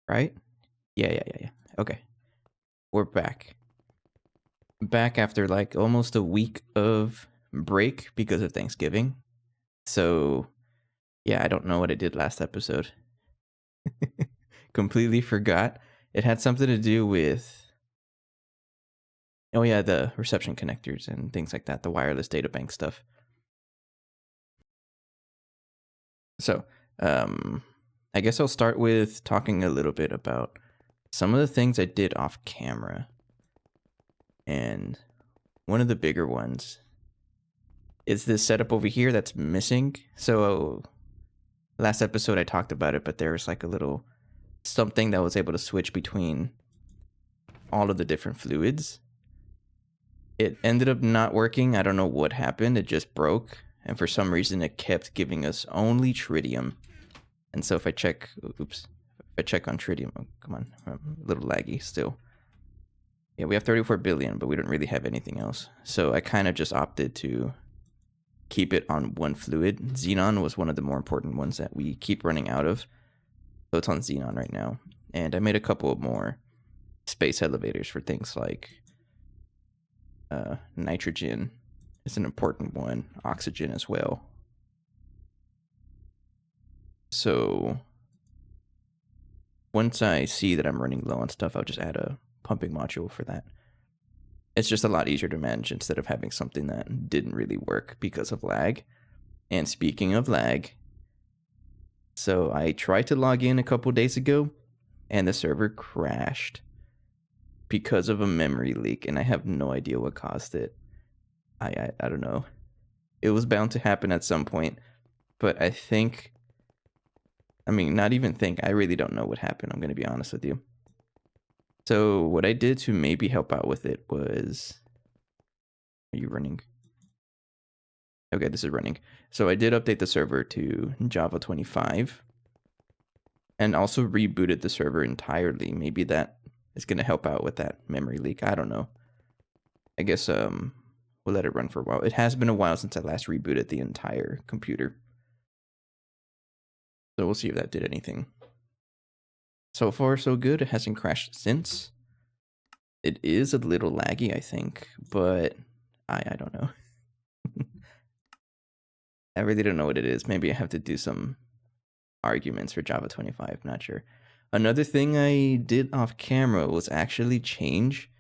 right? Yeah. Okay, we're back. Back after like almost a week of break because of Thanksgiving. So, yeah, I don't know what I did last episode. Completely forgot. It had something to do with, oh yeah, the reception connectors and things like that, the wireless data bank stuff. So, I guess I'll start with talking a little bit about some of the things I did off camera. And one of the bigger ones is this setup over here that's missing. So last episode I talked about it, but there was like a little something that was able to switch between all of the different fluids. It ended up not working. I don't know what happened. It just broke. And for some reason it kept giving us only tritium. And so if I check, oops, if I check on tritium, oh, come on, I'm a little laggy still. Yeah, we have 34 billion, but we don't really have anything else. So I kind of just opted to keep it on one fluid. Xenon was one of the more important ones that we keep running out of. So it's on Xenon right now. And I made a couple of more space elevators for things like nitrogen is an important one, oxygen as well. So once I see that I'm running low on stuff, I'll just add a pumping module for that. It's just a lot easier to manage instead of having something that didn't really work because of lag. And speaking of lag, so I tried to log in a couple days ago and the server crashed because of a memory leak, and I have no idea what caused it. I don't know. It was bound to happen at some point, but I not even think, I really don't know what happened. I'm going to be honest with you. So what I did to maybe help out with it was, are you running? Okay, this is running. So I did update the server to Java 25 and also rebooted the server entirely. Maybe that is going to help out with that memory leak. I don't know. I guess we'll let it run for a while. It has been a while since I last rebooted the entire computer. So we'll see if that did anything. So far, so good. It hasn't crashed since. It is a little laggy, I think, but I don't know. I really don't know what it is. Maybe I have to do some arguments for Java 25. Not sure. Another thing I did off camera was actually change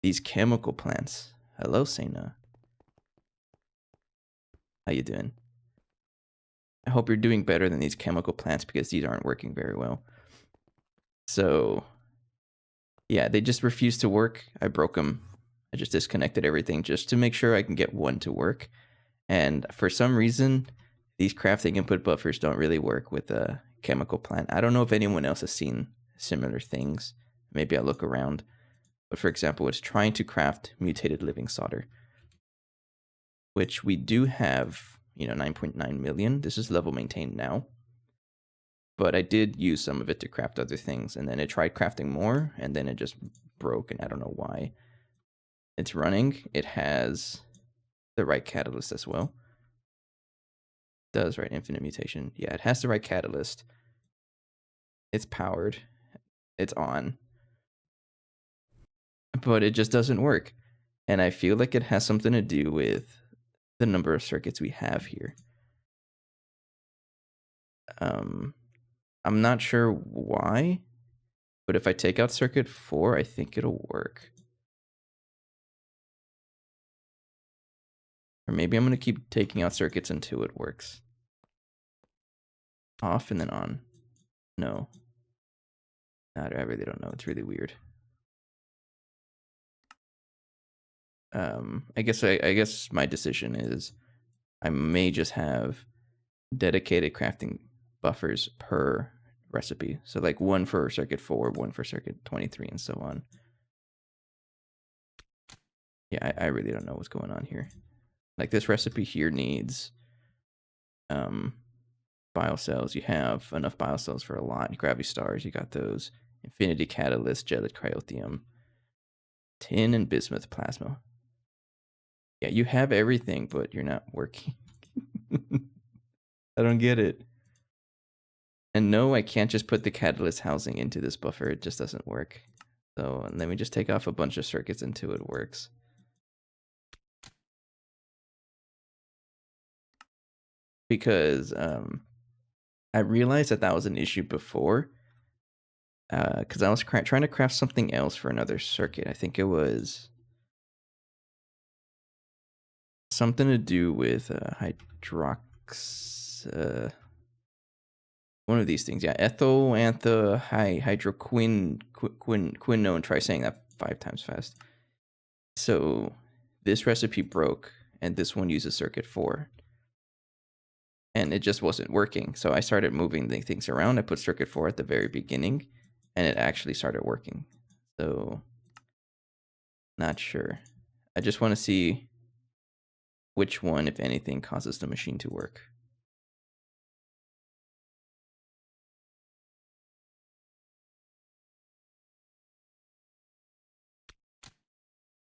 these chemical plants. Hello, Sena. How you doing? I hope you're doing better than these chemical plants because these aren't working very well. So, yeah, they just refused to work. I broke them. I just disconnected everything just to make sure I can get one to work. And for some reason, these crafting input buffers don't really work with a chemical plant. I don't know if anyone else has seen similar things. Maybe I'll look around. But for example, it's trying to craft mutated living solder, which we do have, 9.9 million. This is level maintained now. But I did use some of it to craft other things, and then it tried crafting more, and then it just broke, and I don't know why. It's running. It has the right catalyst as well. Does, right? Infinite mutation. Yeah, it has the right catalyst. It's powered. It's on. But it just doesn't work. And I feel like it has something to do with the number of circuits we have here. I'm not sure why, but if I take out circuit 4, I think it'll work. Or maybe I'm going to keep taking out circuits until it works. Off and then on. No. I really don't know. It's really weird. I guess my decision is I may just have dedicated crafting buffers per recipe. So like one for circuit 4, one for circuit 23, and so on. Yeah, I really don't know what's going on here. Like this recipe here needs biocells. You have enough biocells for a lot. Gravity stars, you got those. Infinity catalyst, gelid cryothium, tin and bismuth plasma. Yeah, you have everything, but you're not working. I don't get it. And no, I can't just put the catalyst housing into this buffer. It just doesn't work. So let me just take off a bunch of circuits until it works. Because I realized that was an issue before. Because I was trying to craft something else for another circuit. I think it was something to do with one of these things. Yeah, ethyl, antha, hydroquinone. Try saying that 5 times fast. So this recipe broke, and this one uses circuit 4. And it just wasn't working. So I started moving the things around. I put circuit 4 at the very beginning, and it actually started working. So, not sure. I just want to see which one, if anything, causes the machine to work.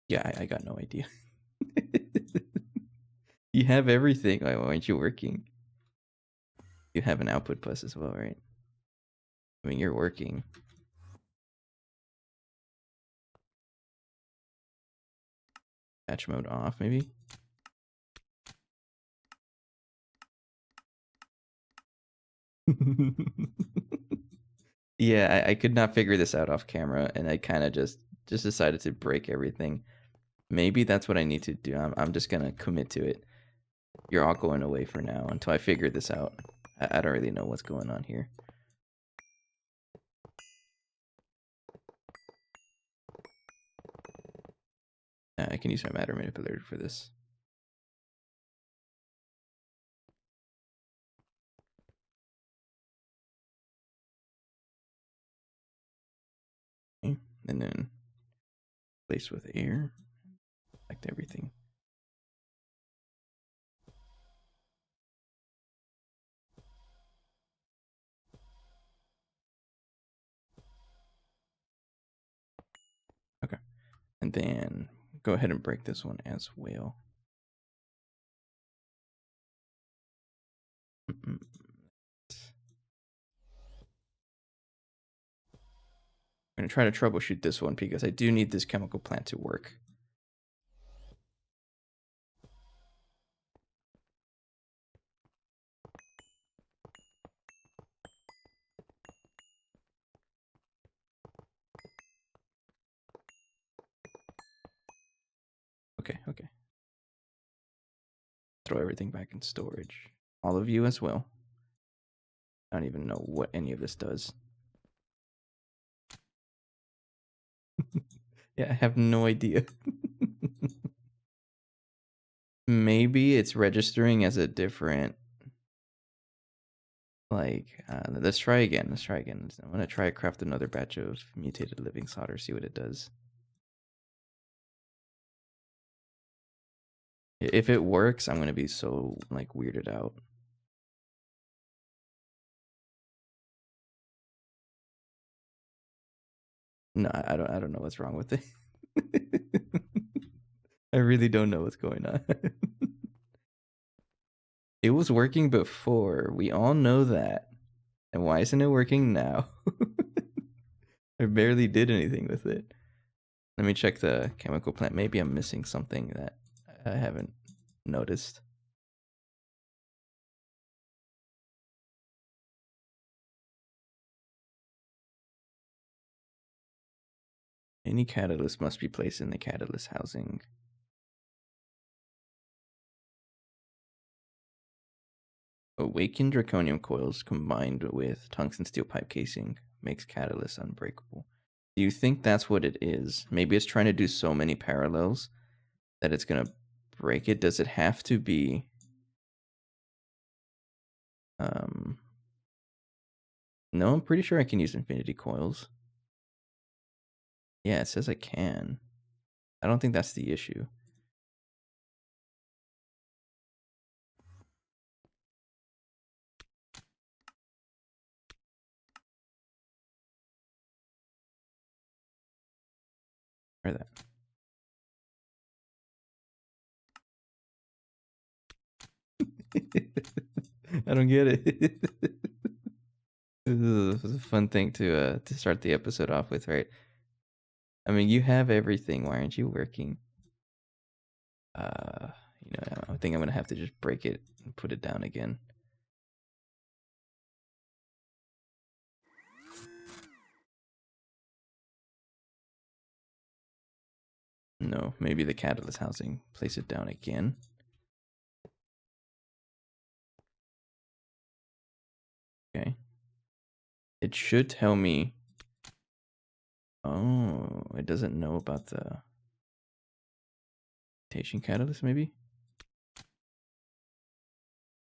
Yeah, I got no idea. You have everything. Why aren't you working? You have an output bus as well, right? I mean, you're working. Batch mode off, maybe? Yeah, I could not figure this out off camera, and I kind of just decided to break everything. Maybe that's what I need to do. I'm just gonna commit to it. You're all going away for now until I figure this out. I don't really know what's going on here. I can use my matter manipulator for this. Okay. And then place with air. Select everything. Okay. And then go ahead and break this one as well. I'm going to try to troubleshoot this one because I do need this chemical plant to work. Okay. Throw everything back in storage. All of you as well. I don't even know what any of this does. Yeah, I have no idea. Maybe it's registering as a different, like, let's try again. I'm going to try to craft another batch of mutated living solder, see what it does. If it works, I'm going to be so, like, weirded out. No, I don't know what's wrong with it. I really don't know what's going on. It was working before. We all know that. And why isn't it working now? I barely did anything with it. Let me check the chemical plant. Maybe I'm missing something that I haven't noticed. Any catalyst must be placed in the catalyst housing. Awakened draconium coils combined with tungsten steel pipe casing makes catalyst unbreakable. Do you think that's what it is? Maybe it's trying to do so many parallels that it's going to break it. Does it have to be no, I'm pretty sure I can use infinity coils. Yeah, it says I can. I don't think that's the issue. Try that. I don't get it. This was a fun thing to start the episode off with, right? I mean, you have everything. Why aren't you working? I think I'm gonna have to just break it and put it down again. No, maybe the catalyst housing. Place it down again. Okay. It should tell me. Oh, it doesn't know about the rotation catalyst, maybe?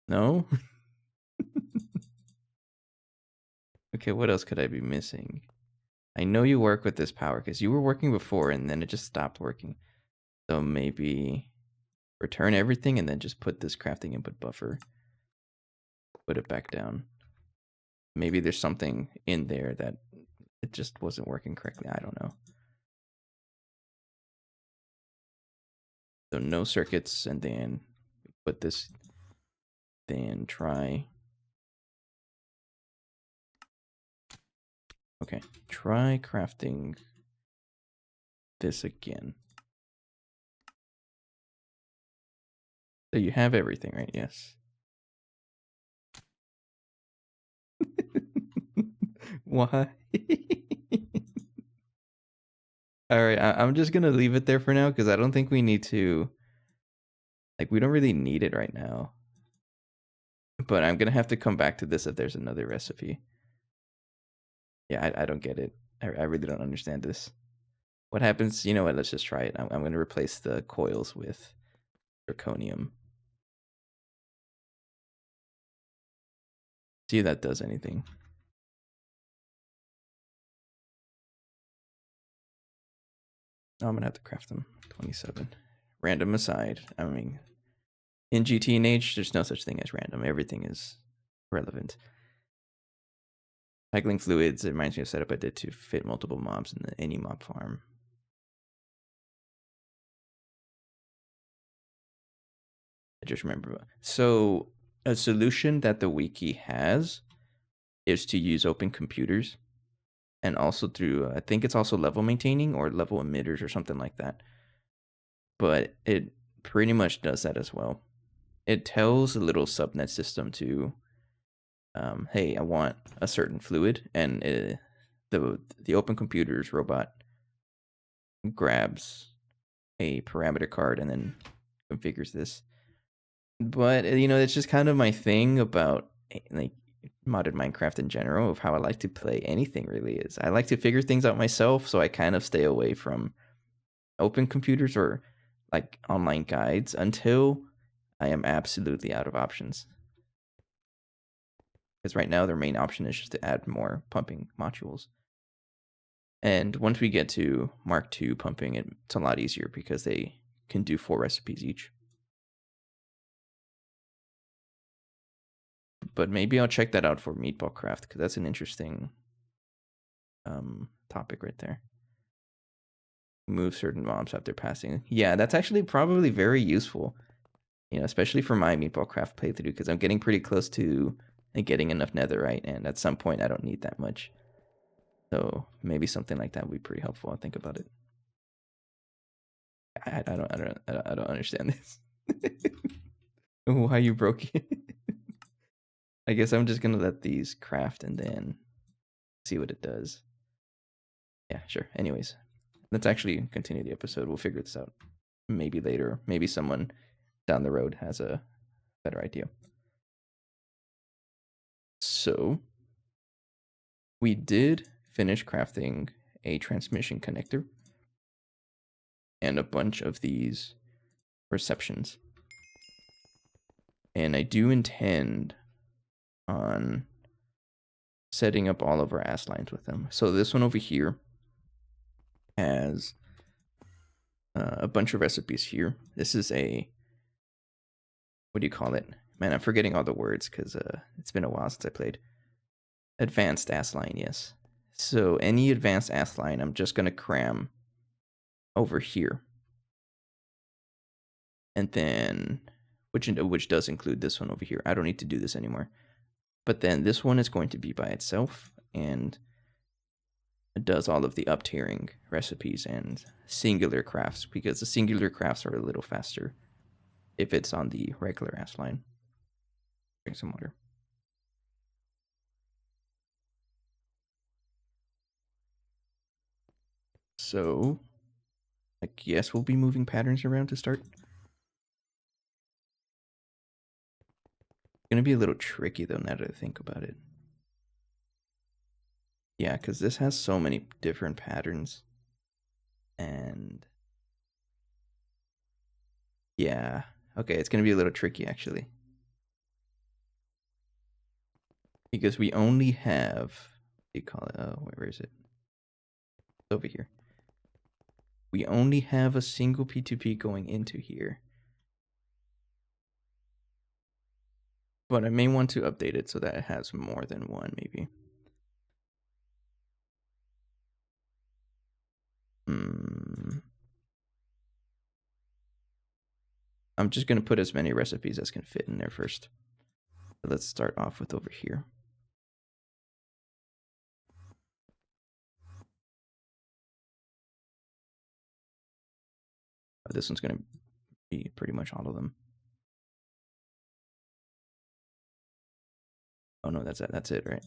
No? Okay, what else could I be missing? I know you work with this power because you were working before and then it just stopped working. So maybe return everything and then just put this crafting input buffer. Put it back down. Maybe there's something in there that it just wasn't working correctly. I don't know. So no circuits, and then put this, then try. Okay, try crafting this again. So you have everything, right? Yes. Why? All right, I'm just gonna leave it there for now because I don't think we need to. Like, we don't really need it right now. But I'm gonna have to come back to this if there's another recipe. Yeah, I don't get it. I really don't understand this. What happens? You know what? Let's just try it. I'm gonna replace the coils with zirconium. See if that does anything. Oh, I'm gonna have to craft them. 27. Random aside. I mean, in GT and H, there's no such thing as random. Everything is relevant. Cycling fluids. It reminds me of a setup I did to fit multiple mobs in any mob farm. I just remember. So a solution that the wiki has is to use open computers, and also through I think it's also level maintaining or level emitters or something like that. But it pretty much does that as well. It tells the little subnet system to, hey, I want a certain fluid, and the open computers robot grabs a parameter card and then configures this. But it's just kind of my thing about like modded Minecraft in general, of how I like to play anything. Really, is I like to figure things out myself, so I kind of stay away from open computers or like online guides until I am absolutely out of options. Because right now their main option is just to add more pumping modules. And once we get to Mark II pumping, it's a lot easier because they can do 4 recipes each. But maybe I'll check that out for Meatball Craft, because that's an interesting topic right there. Move certain mobs after passing. Yeah, that's actually probably very useful. Especially for my Meatball Craft playthrough, because I'm getting pretty close to getting enough netherite, and at some point I don't need that much. So maybe something like that would be pretty helpful. I'll think about it. I don't understand this. Why you broke it? I guess I'm just gonna let these craft and then see what it does. Yeah, sure. Anyways, let's actually continue the episode. We'll figure this out. Maybe later. Maybe someone down the road has a better idea. So we did finish crafting a transmission connector and a bunch of these receptions. And I do intend on setting up all of our ass lines with them. So this one over here has a bunch of recipes here. This is a, what do you call it? Man, I'm forgetting all the words because it's been a while since I played. Advanced ass line, yes. So any advanced ass line, I'm just going to cram over here. And then, which does include this one over here. I don't need to do this anymore. But then this one is going to be by itself, and it does all of the up-tiering recipes and singular crafts, because the singular crafts are a little faster if it's on the regular Assline. Drink some water. So, I guess we'll be moving patterns around to start. It's going to be a little tricky, though, now that I think about it. Yeah, because this has so many different patterns. And yeah, okay, it's going to be a little tricky, actually. Because we only have, what do you call it? Oh, where is it? It's over here. We only have a single P2P going into here. But I may want to update it so that it has more than one, maybe. I'm just going to put as many recipes as can fit in there first. So let's start off with over here. This one's going to be pretty much all of them. Oh no, that's it, right?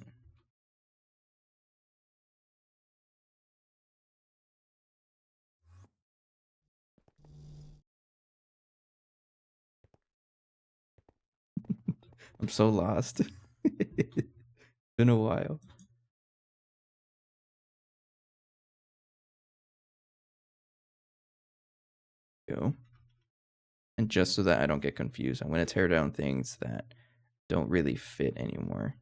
I'm so lost. It's been a while. Go. And just so that I don't get confused, I'm going to tear down things that don't really fit anymore.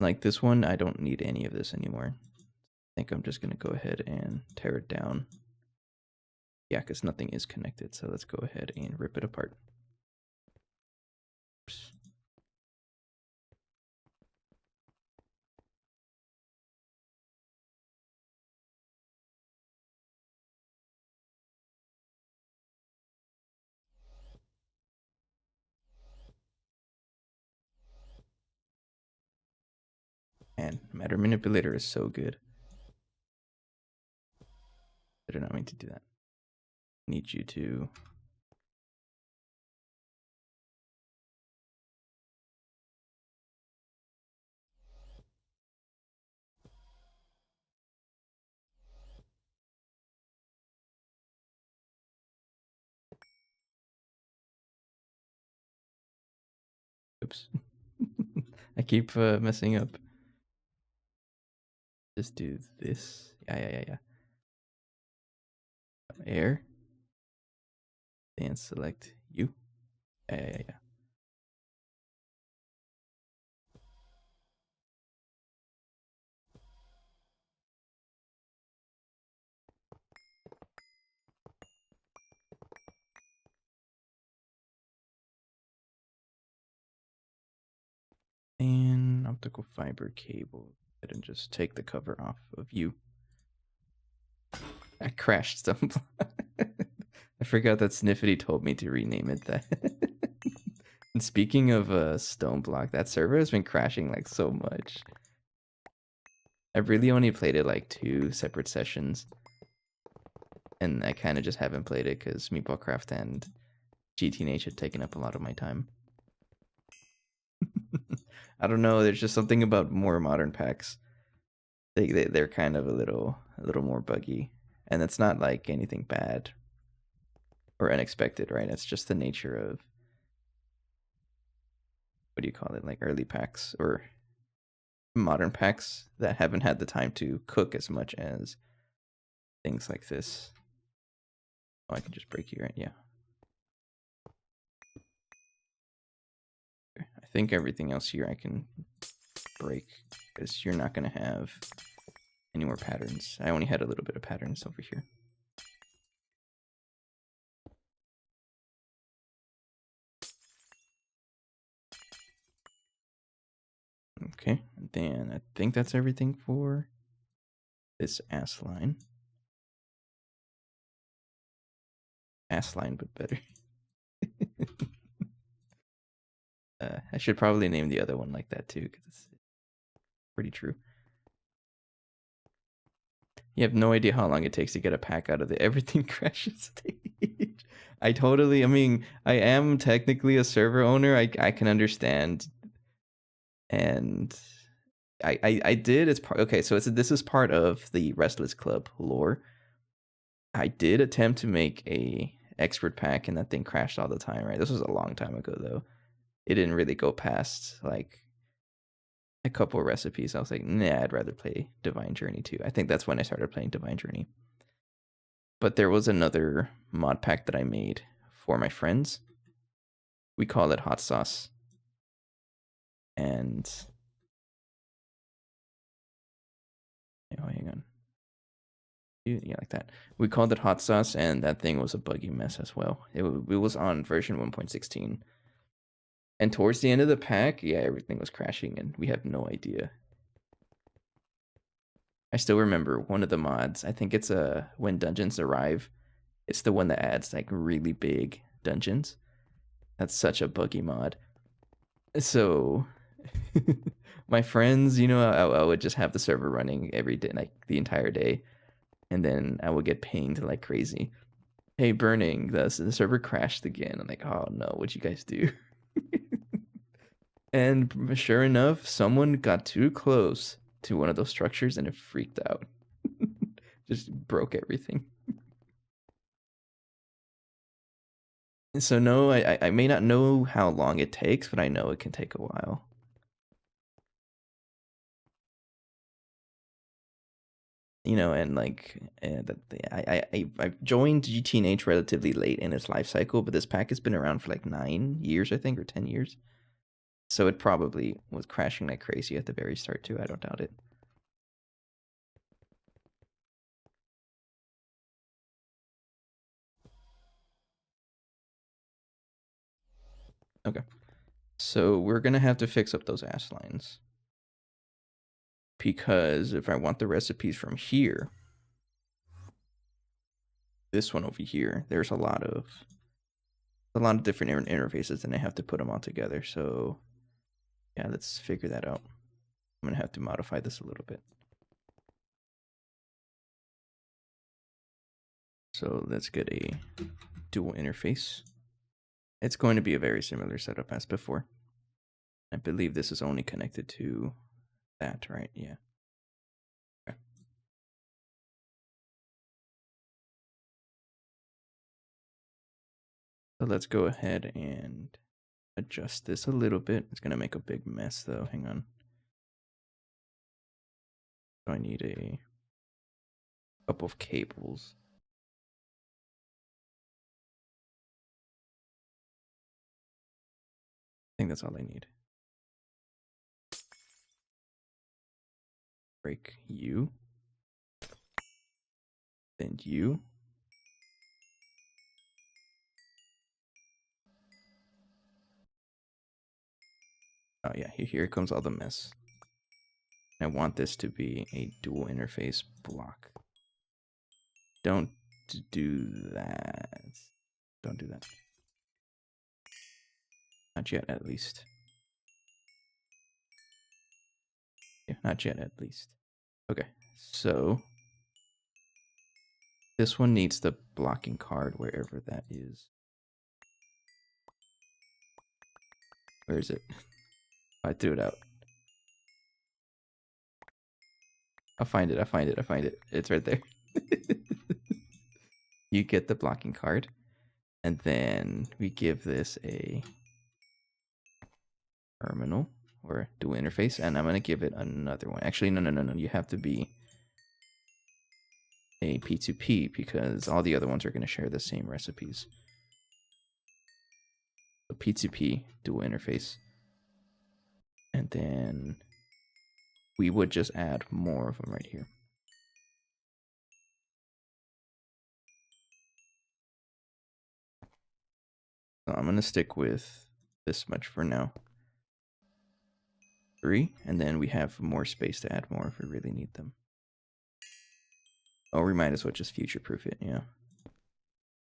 Like this one, I don't need any of this anymore. I think I'm just going to go ahead and tear it down. Yeah, because nothing is connected, so let's go ahead and rip it apart. Oops. And matter manipulator is so good. I did not mean to do that. Need you to... Oops. I keep messing up. Just do this. Yeah. Air. And select you. Yeah. And optical fiber cable. And just take the cover off of you. I crashed stone block. I forgot that Sniffity told me to rename it that. And speaking of stone block, that server has been crashing like so much. I've really only played it like 2 separate sessions. And I kind of just haven't played it because Meatballcraft and GTNH had taken up a lot of my time. I don't know, there's just something about more modern packs. They're kind of a little more buggy. And it's not like anything bad or unexpected, right? It's just the nature of, what do you call it, like early packs or modern packs that haven't had the time to cook as much as things like this. Oh, I can just break you, right? Yeah. I think everything else here I can break because you're not going to have any more patterns. I only had a little bit of patterns over here. Okay, and then I think that's everything for this Assline. Assline, but better. I should probably name the other one like that too, because it's pretty true. You have no idea how long it takes to get a pack out of the everything crashes stage. I mean, I am technically a server owner. I can understand. And I did, it's part, okay, so this is part of the Restless Club lore. I did attempt to make a expert pack and that thing crashed all the time, right? This was a long time ago though. It didn't really go past like a couple of recipes. I was like, nah, I'd rather play Divine Journey 2. I think that's when I started playing Divine Journey. But there was another mod pack that I made for my friends. We call it Hot Sauce. And oh, hang on. Yeah, like that. We called it Hot Sauce, and that thing was a buggy mess as well. It was on version 1.16. And towards the end of the pack, yeah, everything was crashing, and we have no idea. I still remember one of the mods. I think it's when dungeons arrive. It's the one that adds like really big dungeons. That's such a buggy mod. So my friends, you know, I would just have the server running every day, like the entire day. And then I would get pinged like crazy. Hey, Burning, the server crashed again. I'm like, oh no, what'd you guys do? And sure enough, someone got too close to one of those structures and it freaked out. Just broke everything. So no, I may not know how long it takes, but I know it can take a while. You know, and like I joined GTNH relatively late in its life cycle, but this pack has been around for like 9 years, I think, or 10 years. So it probably was crashing like crazy at the very start too. I don't doubt it. Okay. So we're gonna have to fix up those ass lines. Because if I want the recipes from here, this one over here, there's a lot of different interfaces and I have to put them all together. So yeah, let's figure that out. I'm gonna have to modify this a little bit. So let's get a dual interface. It's going to be a very similar setup as before. I believe this is only connected to that, right? Yeah. Okay. So let's go ahead and adjust this a little bit. It's gonna make a big mess though. Hang on. So I need a couple of cables. I think that's all I need. Break you. Then you. Oh yeah, here comes all the mess. I want this to be a dual interface block. Don't do that. Don't do that. Not yet, at least. Yeah, not yet, at least. Okay, so this one needs the blocking card wherever that is. Where is it? I threw it out. I'll find it. It's right there. You get the blocking card. And then we give this a terminal or dual interface. And I'm going to give it another one. Actually, no. You have to be a P2P because all the other ones are going to share the same recipes. So P2P, dual interface. And then we would just add more of them right here. So I'm going to stick with this much for now. 3, and then we have more space to add more if we really need them. Oh, we might as well just future-proof it, yeah.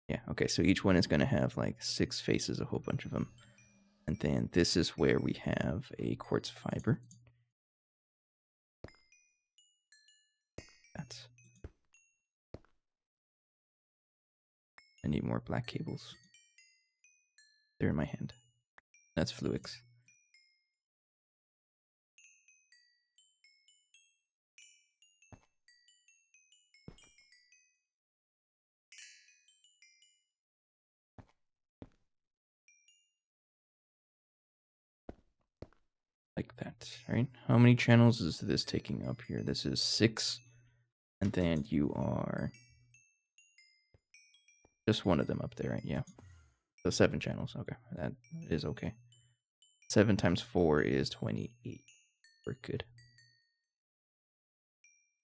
Yeah, okay, so each one is going to have like 6 faces, a whole bunch of them. And then this is where we have a quartz fiber. That's. I need more black cables. They're in my hand. That's Fluix. Like that, right? How many channels is this taking up here? This is 6. And then you are just one of them up there, right? Yeah. So 7 channels. Okay, that is okay. 7 times 4 is 28. We're good.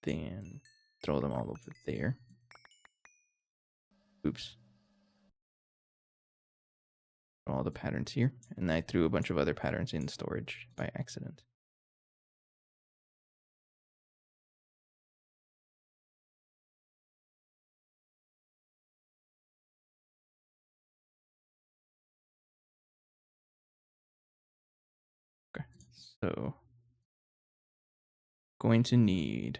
Then throw them all over there. Oops. All the patterns here. And I threw a bunch of other patterns in storage by accident. Okay, so going to need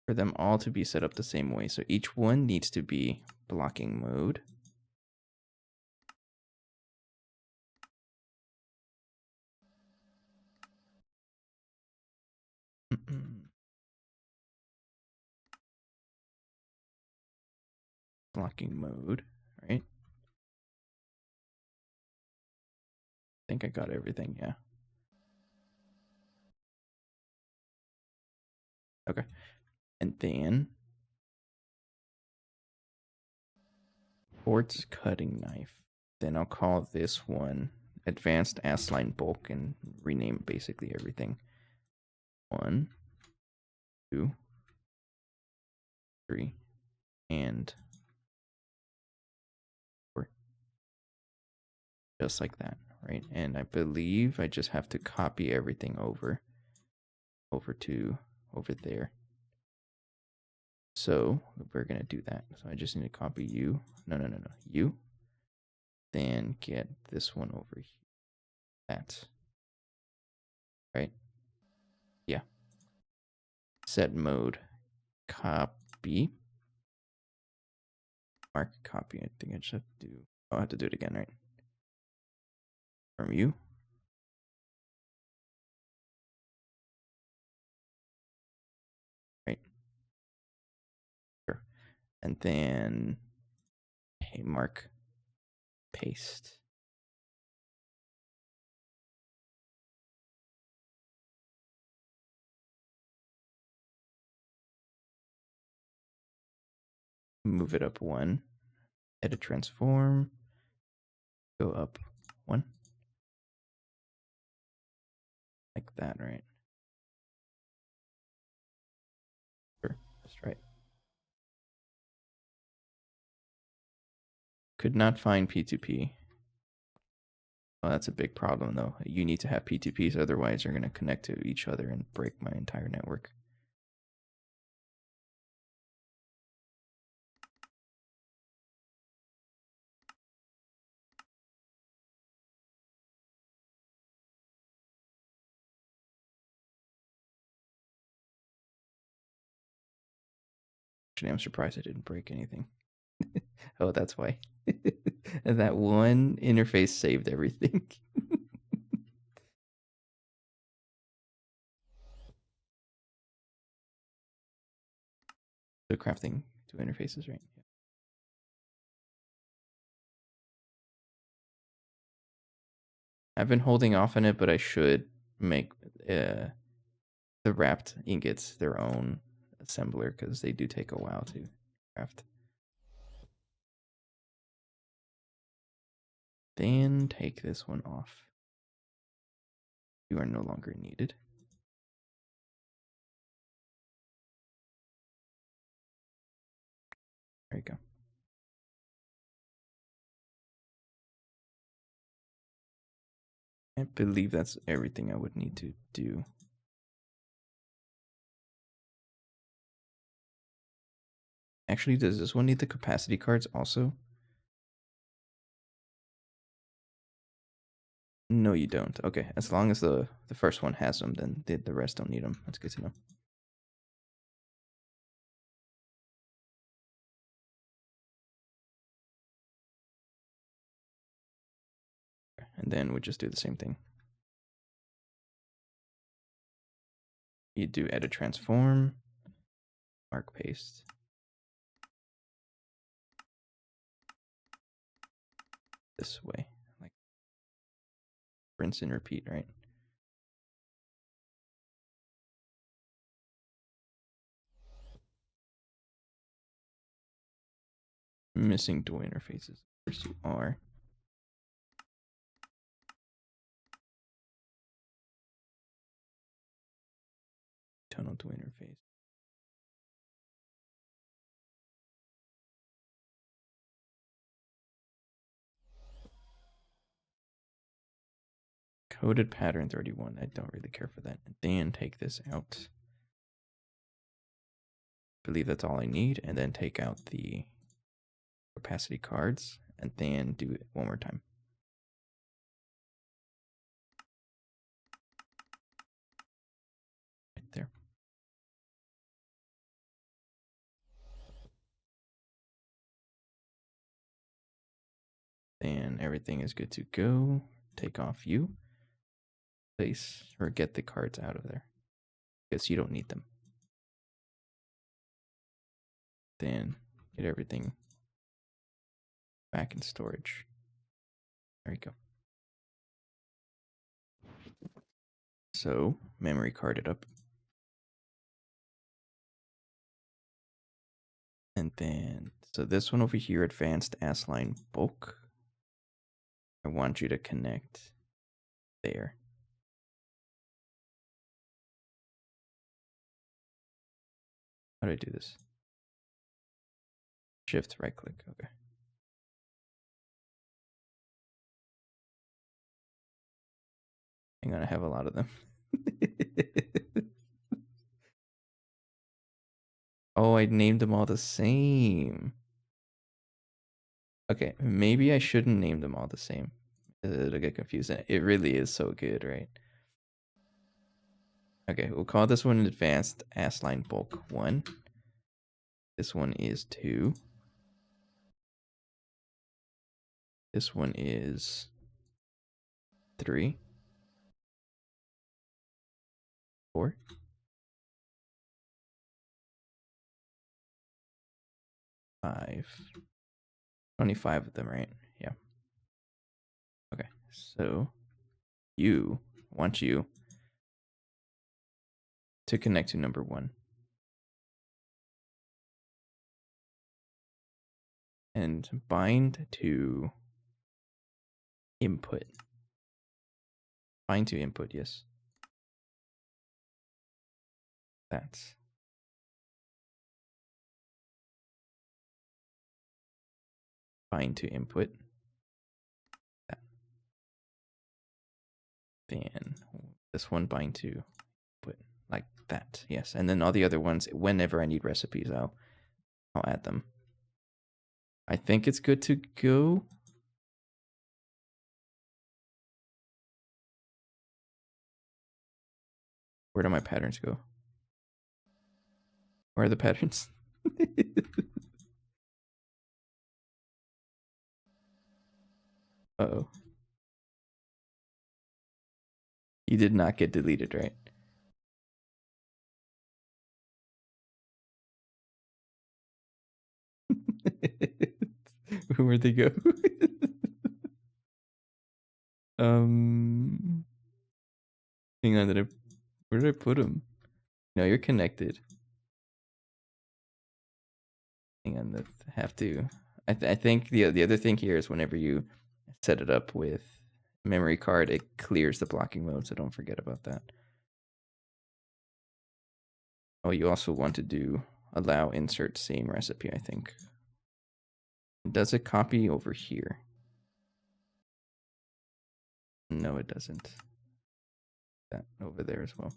for them all to be set up the same way. So each one needs to be blocking mode. Blocking mode, right? I think I got everything, yeah. Okay. And then quartz cutting knife. Then I'll call this one Advanced Assline Bulk and rename basically everything. 1, 2, 3, and 4. Just like that, right? And I believe I just have to copy everything over to over there. So we're gonna do that. So I just need to copy you. No. You. Then get this one over here. That. Right? Yeah. Set mode. Copy. Mark copy. I think I just have to do. I'll have to do it again, right? From you. Right. Sure. And then hey, mark. Paste. Move it up 1. Edit transform. Go up 1. Like that, right? Sure. That's right. Could not find P2P. Oh, that's a big problem, though. You need to have P2Ps, otherwise you're going to connect to each other and break my entire network. Actually, I'm surprised I didn't break anything. Oh, that's why. That one interface saved everything. So crafting 2 interfaces, right? I've been holding off on it, but I should make the wrapped ingots their own assembler because they do take a while to craft. Then take this one off. You are no longer needed. There you go. I believe that's everything I would need to do. Actually, does this one need the capacity cards also? No, you don't. Okay, as long as the first one has them, then the rest don't need them. That's good to know. And then we just do the same thing. You do edit transform, mark paste. This way, like rinse and repeat, right? Missing dual interfaces. First you are. Tunnel dual interface. Coded pattern 31. I don't really care for that. And then take this out. I believe that's all I need. And then take out the capacity cards. And then do it one more time. Right there. Then everything is good to go. Take off you. Place or get the cards out of there. Because you don't need them. Then get everything back in storage. There you go. So memory card it up. And then, so this one over here, advanced Assline bulk. I want you to connect there. How do I do this? Shift right click. Okay. Hang on, I have a lot of them. Oh, I named them all the same. Okay, maybe I shouldn't name them all the same. It'll get confusing. It really is so good, right? Okay, we'll call this one advanced Assline bulk 1. This one is 2. This one is 3. 4. 5. 25 of them, right? Yeah. Okay, so I want you to connect to number 1. And bind to input. Bind to input, yes. That's. Bind to input. That. Then this one bind to input, like that. Yes, and then all the other ones, whenever I need recipes, I'll add them. I think it's good to go. Where do my patterns go? Where are the patterns? Uh-oh. You did not get deleted, right? Where'd they go? Hang on, where did I put them? No, you're connected. Hang on, I have to. I think the other thing here is whenever you set it up with memory card, it clears the blocking mode, so don't forget about that. Oh, you also want to do allow insert same recipe, I think. Does it copy over here? No, it doesn't. That over there as well.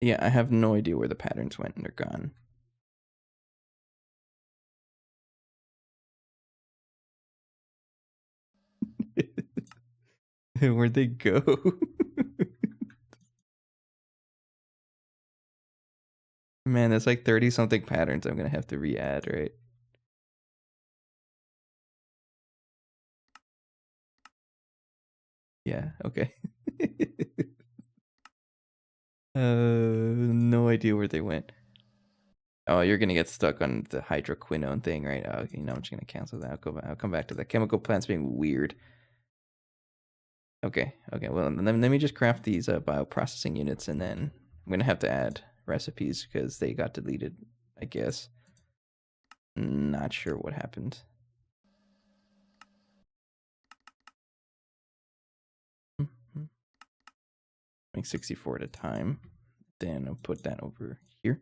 Yeah, I have no idea where the patterns went and they're gone. Where'd they go? Man, that's like 30 something patterns I'm gonna have to re-add, right? Yeah, okay. No idea where they went. Oh, you're gonna get stuck on the hydroquinone thing, right? Oh, okay, I'm just gonna cancel that. I'll come back to that. Chemical plants being weird. Okay, well, let me just craft these bioprocessing units, and then I'm gonna have to add recipes because they got deleted, I guess. Not sure what happened. Make 64 at a time. Then I'll put that over here.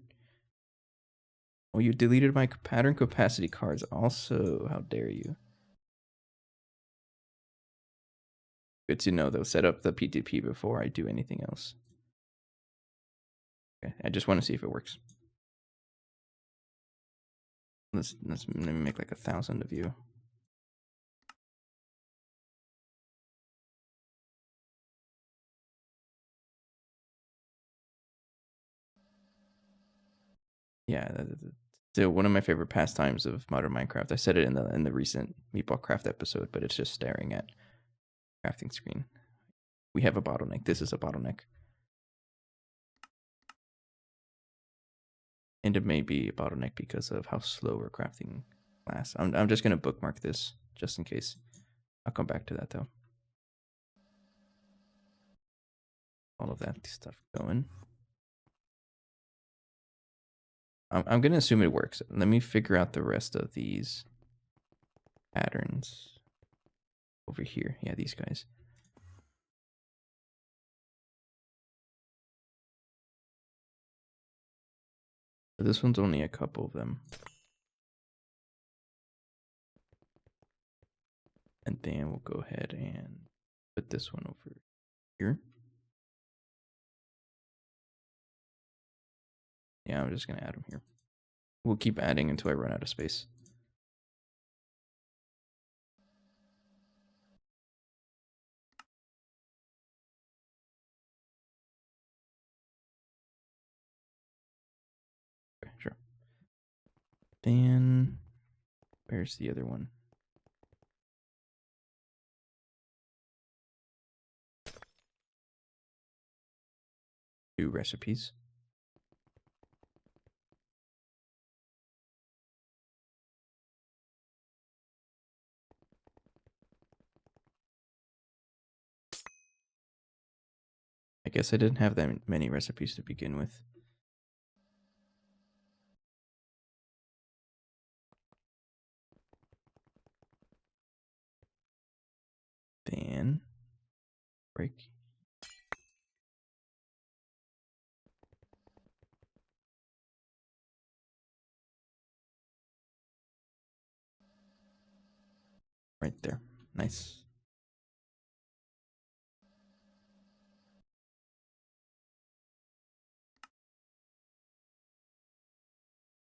Oh, you deleted my pattern capacity cards also. How dare you? Good to know, though. Set up the PTP before I do anything else. Okay, I just want to see if it works. Let me make like 1,000 of you. Yeah, still one of my favorite pastimes of modern Minecraft. I said it in the recent Meatball Craft episode, but it's just staring at crafting screen. We have a bottleneck. This is a bottleneck. And it may be a bottleneck because of how slow we're crafting glass. I'm just gonna bookmark this just in case. I'll come back to that though. All of that stuff going. I'm gonna assume it works. Let me figure out the rest of these patterns over here. Yeah, these guys. So this one's only a couple of them. And then we'll go ahead and put this one over here. Yeah, I'm just gonna add them here. We'll keep adding until I run out of space. Okay, sure. Then where's the other one? Two recipes. I guess I didn't have that many recipes to begin with. Then break. Right there. Nice.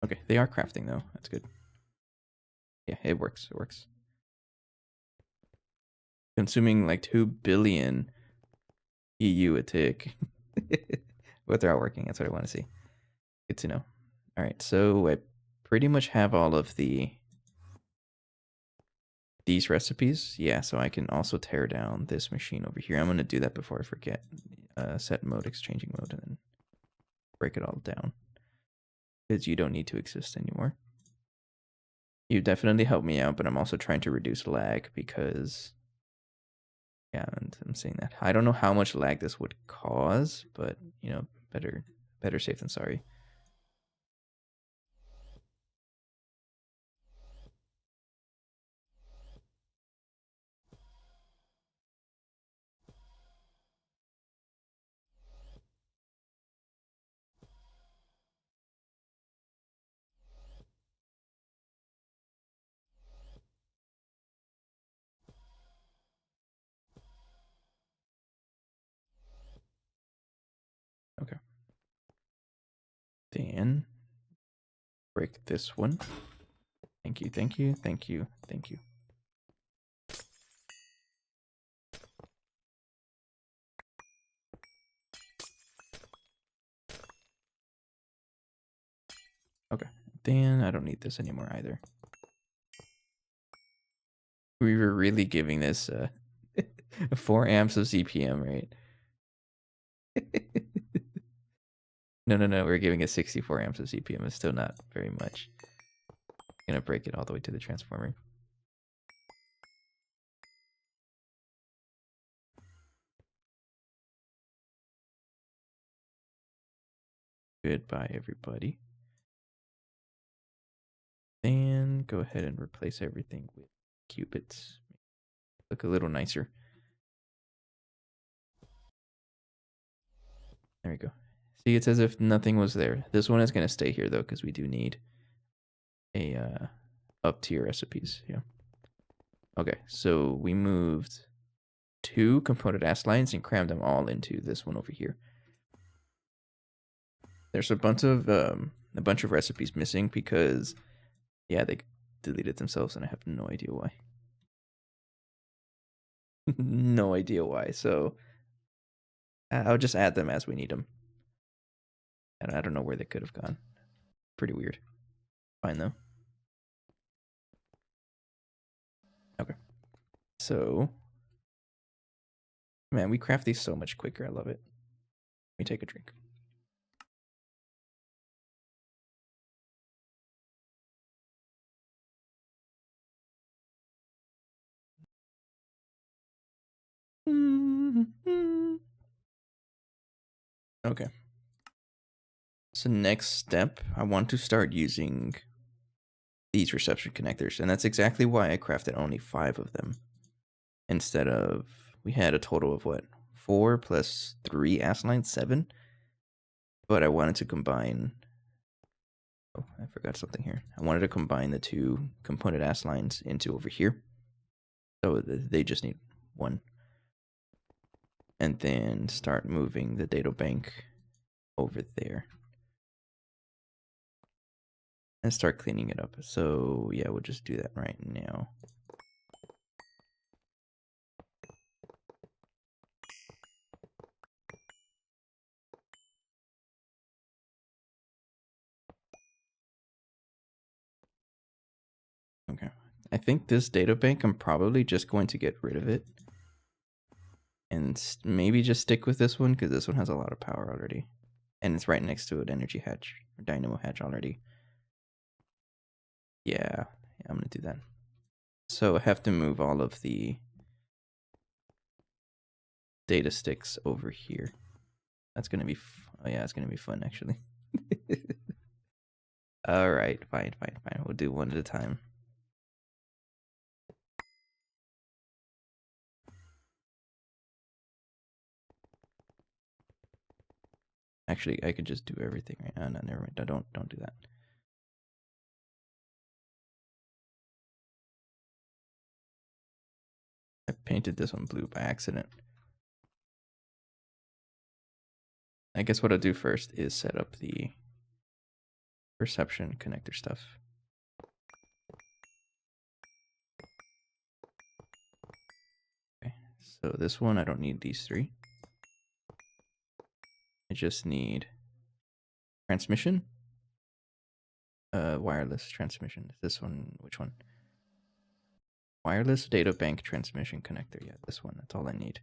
Okay, they are crafting though. That's good. Yeah, it works. It works. Consuming like 2 billion EU a tick. But they're all working. That's what I want to see. Good to know. All right, so I pretty much have all of these recipes. Yeah, so I can also tear down this machine over here. I'm going to do that before I forget. Set mode, exchanging mode, and then break it all down. Because you don't need to exist anymore. You definitely helped me out, but I'm also trying to reduce lag because... Yeah, and I'm saying that. I don't know how much lag this would cause, but, you know, better safe than sorry. Okay. Then break this one. Thank you, thank you, thank you, thank you. Okay. Then I don't need this anymore either. We were really giving this 4 amps of CPM, right? No, we're giving it 64 amps of CPM. It's still not very much. Gonna break it all the way to the transformer. Goodbye, everybody. And go ahead and replace everything with qubits. Look a little nicer. There we go. See, it's as if nothing was there. This one is going to stay here, though, because we do need a up-tier recipes. Yeah. Okay, so we moved 2 component Asslines and crammed them all into this one over here. There's a bunch of recipes missing because, yeah, they deleted themselves, and I have no idea why. No idea why. So I'll just add them as we need them. And I don't know where they could have gone. Pretty weird. Fine though. Okay. So, man, we craft these so much quicker. I love it. Let me take a drink. Okay. So next step, I want to start using these reception connectors. And that's exactly why I crafted only 5 of them. Instead of, we had a total of what? 4 plus 3 Asslines, 7. But I wanted to combine, oh, I forgot something here. I wanted to combine the 2 component Asslines into over here. So they just need 1. And then start moving the data bank over there. And start cleaning it up. So yeah, we'll just do that right now. Okay. I think this data bank, I'm probably just going to get rid of it. And maybe just stick with this one because this one has a lot of power already. And it's right next to an energy hatch or dynamo hatch already. Yeah, I'm going to do that. So I have to move all of the data sticks over here. That's going to be, oh yeah, it's going to be fun actually. All right, fine. We'll do one at a time. Actually, I could just do everything right now. No, never mind. Don't do that. I painted this one blue by accident. I guess what I'll do first is set up the perception connector stuff. Okay, so this one, I don't need these 3. I just need transmission. Wireless transmission. This one, which one? Wireless data bank transmission connector. Yeah, this one. That's all I need.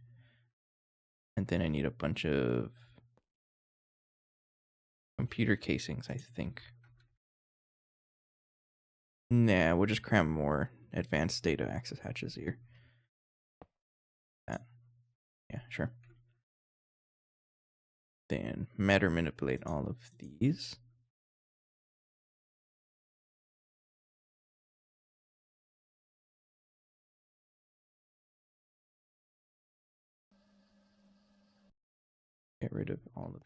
And then I need a bunch of computer casings, I think. Nah, we'll just cram more advanced data access hatches here. That. Yeah, sure. Then matter manipulate all of these. Get rid of all of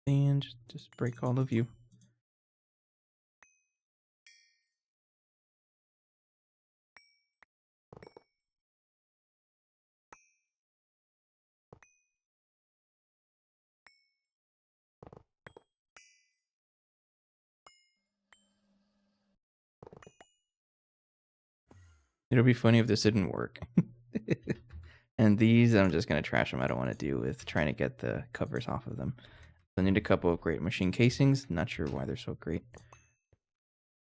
you. And just break all of you. It'll be funny if this didn't work. And these, I'm just going to trash them. I don't want to deal with trying to get the covers off of them. So I need a couple of great machine casings. Not sure why they're so great.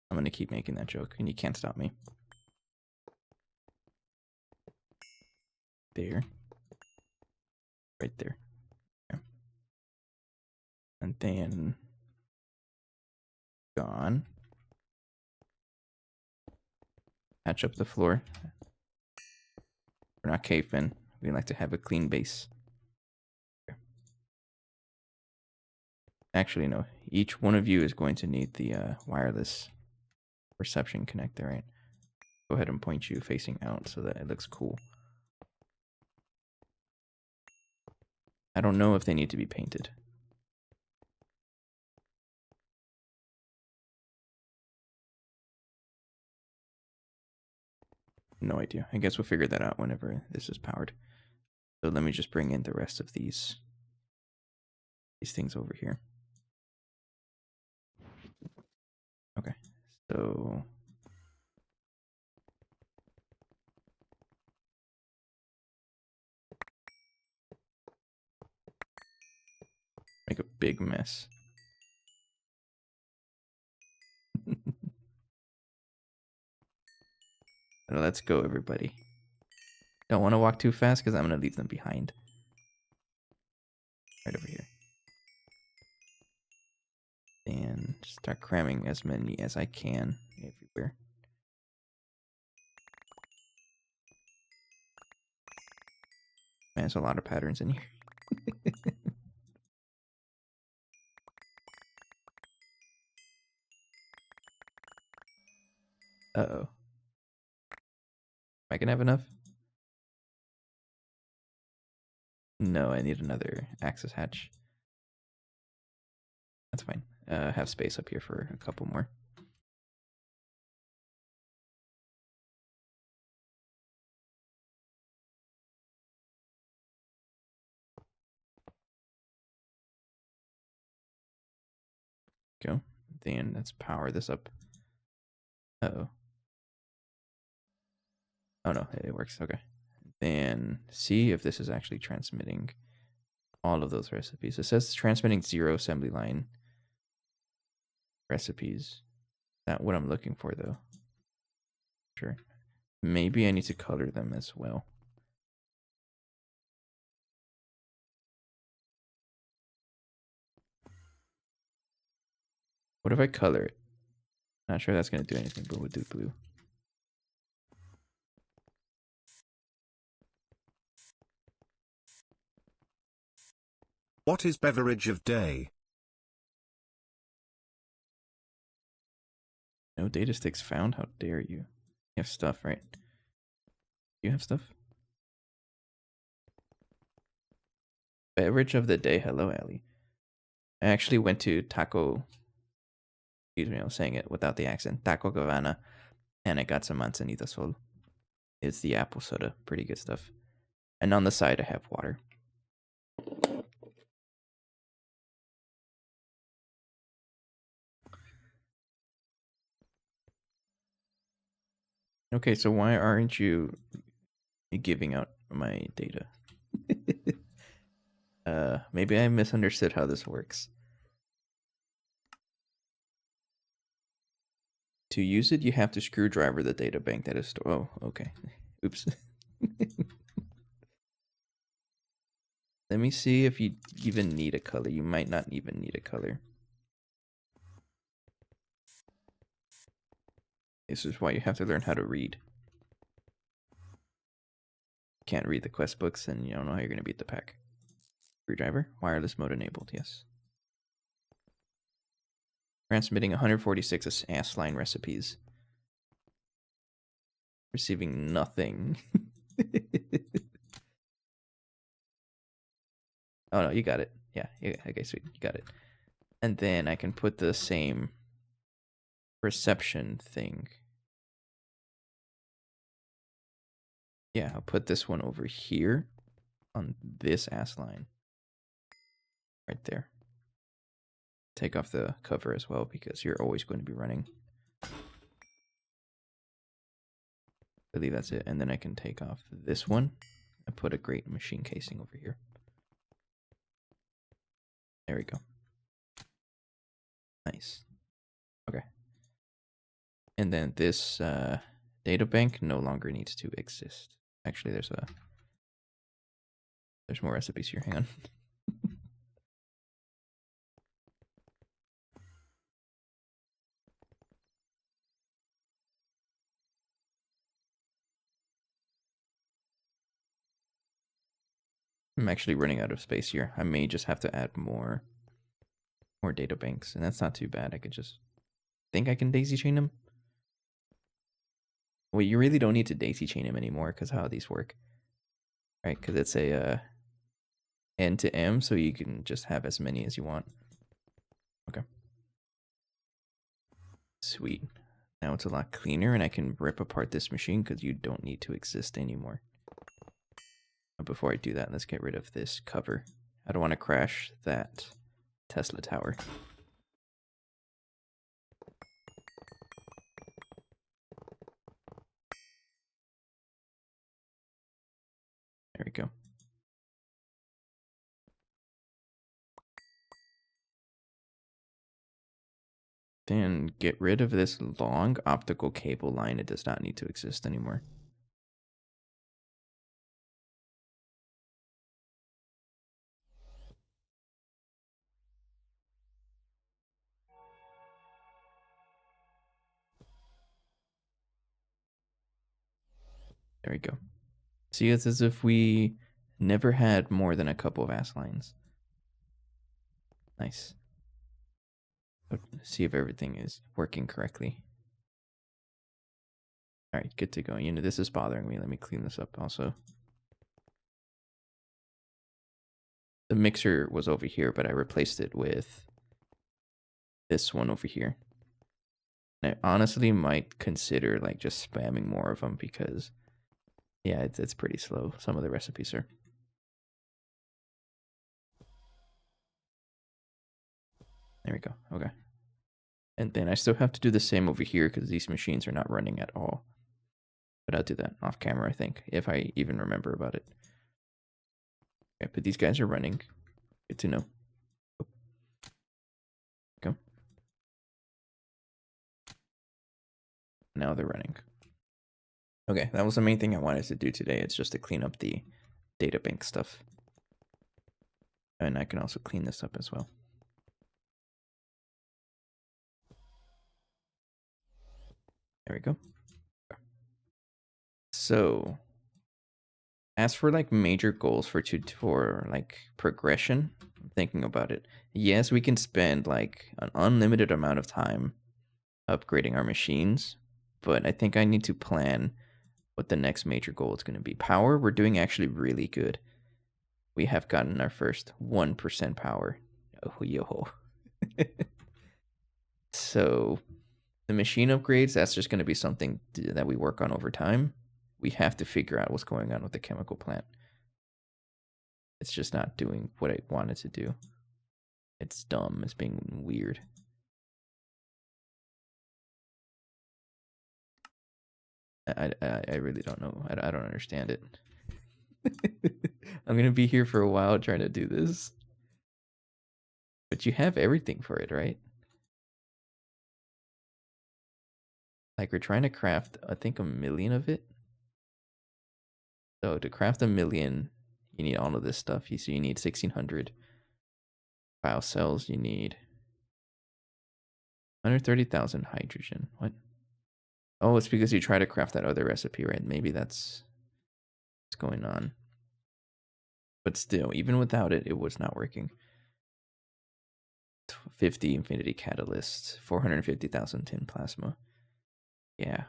I'm going to keep making that joke, and you can't stop me. There. Right there. Okay. And then gone. Patch up the floor. We're not cavemen. We like to have a clean base. Okay. Actually, no. Each one of you is going to need the wireless reception connector, right? Go ahead and point you facing out so that it looks cool. I don't know if they need to be painted. No idea. I guess we'll figure that out whenever this is powered. So let me just bring in the rest of these things over here. Okay. So make a big mess. Let's go, everybody. Don't want to walk too fast because I'm going to leave them behind. Right over here. And start cramming as many as I can everywhere. Man, there's a lot of patterns in here. Uh-oh. Am I gonna have enough? No, I need another access hatch. That's fine. Have space up here for a couple more. Go. Then let's power this up. Uh-oh. Oh no, it works. Okay. Then see if this is actually transmitting all of those recipes. It says transmitting 0 assembly line recipes. Not what I'm looking for though. Sure. Maybe I need to color them as well. What if I color it? Not sure that's going to do anything, but we'll do blue. What is beverage of day? No data sticks found? How dare you? You have stuff, right? You have stuff? Beverage of the day. Hello, Ellie. I actually went to Taco. Excuse me, I was saying it without the accent. Taco Gabbana. And I got some manzanita sol. It's the apple soda. Pretty good stuff. And on the side, I have water. Okay, so why aren't you giving out my data? Maybe I misunderstood how this works. To use it, you have to screwdriver the data bank that is stored. Oh, okay. Oops. Let me see if you even need a color. You might not even need a color. This is why you have to learn how to read. Can't read the quest books, and you don't know how you're going to beat the pack. Screwdriver, wireless mode enabled, yes. Transmitting 146 Assline recipes. Receiving nothing. Oh no, you got it. Yeah, okay, sweet, you got it. And then I can put the same reception thing. Yeah, I'll put this one over here on this Assline. Right there. Take off the cover as well because you're always going to be running. I believe that's it. And then I can take off this one and put a great machine casing over here. There we go. Nice. Okay. And then this data bank no longer needs to exist. Actually, there's more recipes here. Hang on. I'm actually running out of space here. I may just have to add more data banks, and that's not too bad. I could just think I can daisy chain them. Well, you really don't need to daisy chain them anymore because how these work, right? Because it's a N to M, so you can just have as many as you want. Okay. Sweet. Now it's a lot cleaner, and I can rip apart this machine because you don't need to exist anymore. But before I do that, let's get rid of this cover. I don't want to crash that Tesla tower. There we go. Then get rid of this long optical cable line. It does not need to exist anymore. There we go. See, it's as if we never had more than a couple of ass lines. Nice. Let's see if everything is working correctly. All right, good to go. You know, this is bothering me. Let me clean this up also. The mixer was over here, but I replaced it with this one over here. And I honestly might consider like just spamming more of them because, yeah, it's pretty slow. Some of the recipes are. There we go. Okay. And then I still have to do the same over here because these machines are not running at all. But I'll do that off camera, I think, if I even remember about it. Okay, but these guys are running. Good to know. Go. Now they're running. Okay, that was the main thing I wanted to do today. It's just to clean up the data bank stuff. And I can also clean this up as well. There we go. So, as for like major goals for like progression, I'm thinking about it. Yes, we can spend like an unlimited amount of time upgrading our machines, but I think I need to plan what the next major goal is going to be. Power, we're doing actually really good. We have gotten our first 1% power. Oh, yo. So the machine upgrades, that's just going to be something that we work on over time. We have to figure out what's going on with the chemical plant. It's just not doing what I wanted to do. It's dumb. It's being weird. I really don't know. I don't understand it. I'm going to be here for a while trying to do this. But you have everything for it, right? Like we're trying to craft, I think, 1 million of it. So to craft 1 million, you need all of this stuff. So you need 1,600 bio cells. You need 130,000 hydrogen. What? Oh, it's because you try to craft that other recipe, right? Maybe that's what's going on. But still, even without it, it was not working. 50 infinity catalysts, 450,000 tin plasma. Yeah.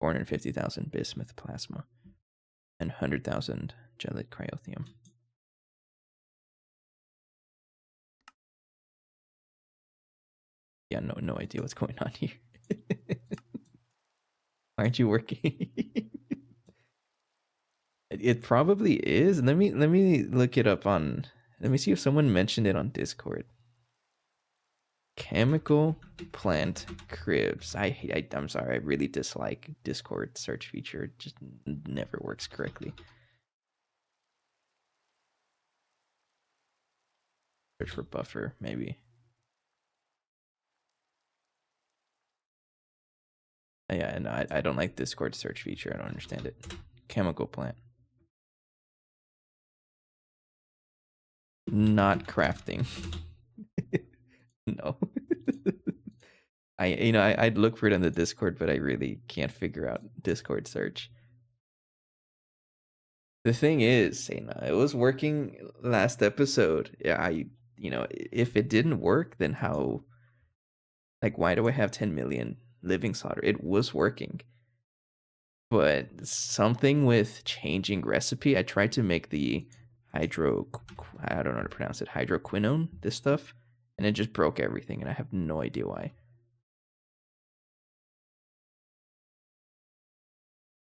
450,000 bismuth plasma. And 100,000 gelate cryothium. Yeah, no idea what's going on here. Aren't you working? It probably is. Let me look it up on. Let me see if someone mentioned it on Discord. Chemical plant cribs. I'm sorry, I really dislike Discord search feature. It just never works correctly. Search for buffer, maybe. Yeah, no, I don't like Discord search feature. I don't understand it. Chemical plant. Not crafting. No. I'd look for it on the Discord, but I really can't figure out Discord search. The thing is, Sana, it was working last episode. Yeah, if it didn't work, then how? Like, why do I have 10 million living solder? It was working, but something with changing recipe. I tried to make the hydro, I don't know how to pronounce it, hydroquinone, this stuff, and it just broke everything, and I have no idea why.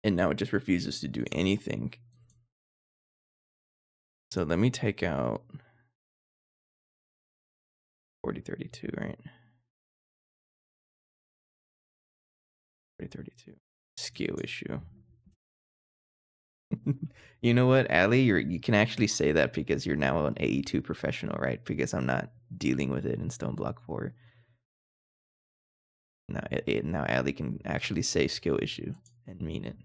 And now it just refuses to do anything. So let me take out 4032, right? 4032. Skill issue. You know what, Ali? You can actually say that because you're now an AE2 professional, right? Because I'm not dealing with it in Stone Block 4. Now Ali can actually say skill issue and mean it.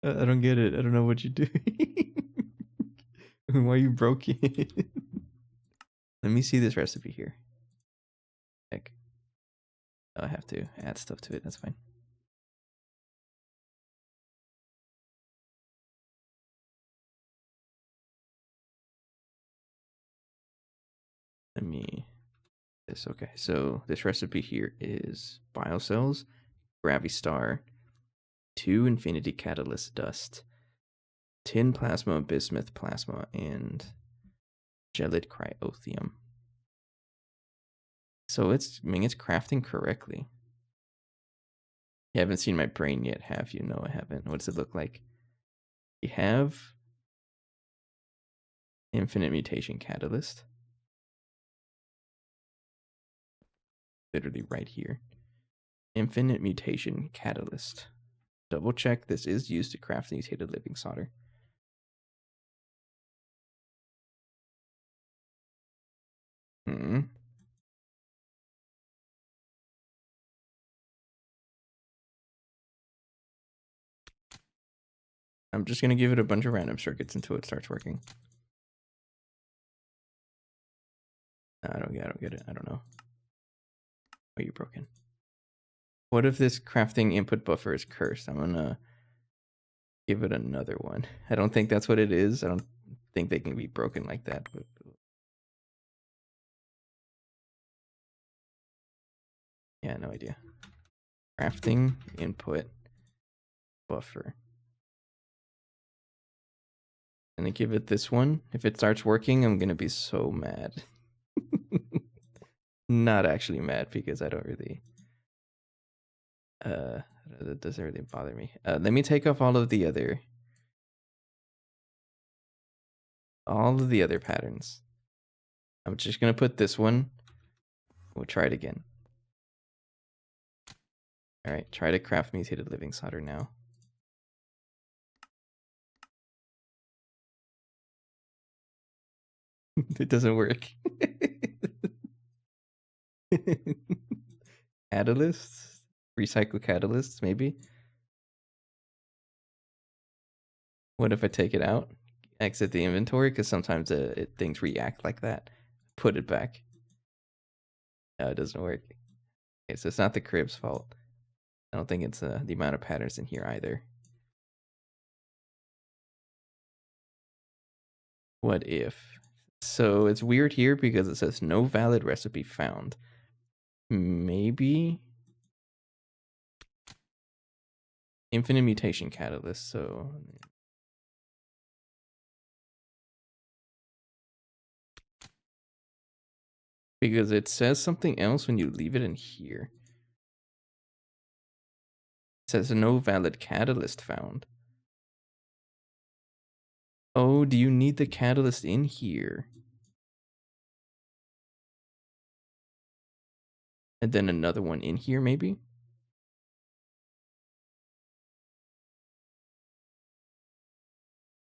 I don't get it. I don't know what you're doing. Why you broke it? Let me see this recipe here. Heck. Oh, I have to add stuff to it. That's fine. Let me. This okay. So this recipe here is biocells, Gravistar, 2 infinity catalyst dust, tin plasma, bismuth plasma, and gelid cryothium. So it's crafting correctly. You haven't seen my brain yet, have you? No, I haven't. What does it look like? You have infinite mutation catalyst. Literally right here. Infinite mutation catalyst. Double check this is used to craft mutated living solder. I'm just gonna give it a bunch of random circuits until it starts working. I don't get it. I don't know. Are you broken? What if this crafting input buffer is cursed? I'm gonna give it another one. I don't think that's what it is. I don't think they can be broken like that. But yeah, no idea. Crafting input buffer. I'm gonna give it this one. If it starts working, I'm gonna be so mad. Not actually mad because I don't really. That doesn't really bother me. Let me take off all of the other patterns. I'm just gonna put this one. We'll try it again. All right, try to craft mutated living solder now. It doesn't work. Catalysts? Recycle catalysts, maybe? What if I take it out? Exit the inventory? Because sometimes things react like that. Put it back. No, it doesn't work. Okay, so it's not the crib's fault. I don't think it's the amount of patterns in here either. What if? So it's weird here because it says no valid recipe found. Maybe infinite mutation catalyst. So because it says something else when you leave it in here. It says no valid catalyst found. Oh, do you need the catalyst in here? And then another one in here, maybe?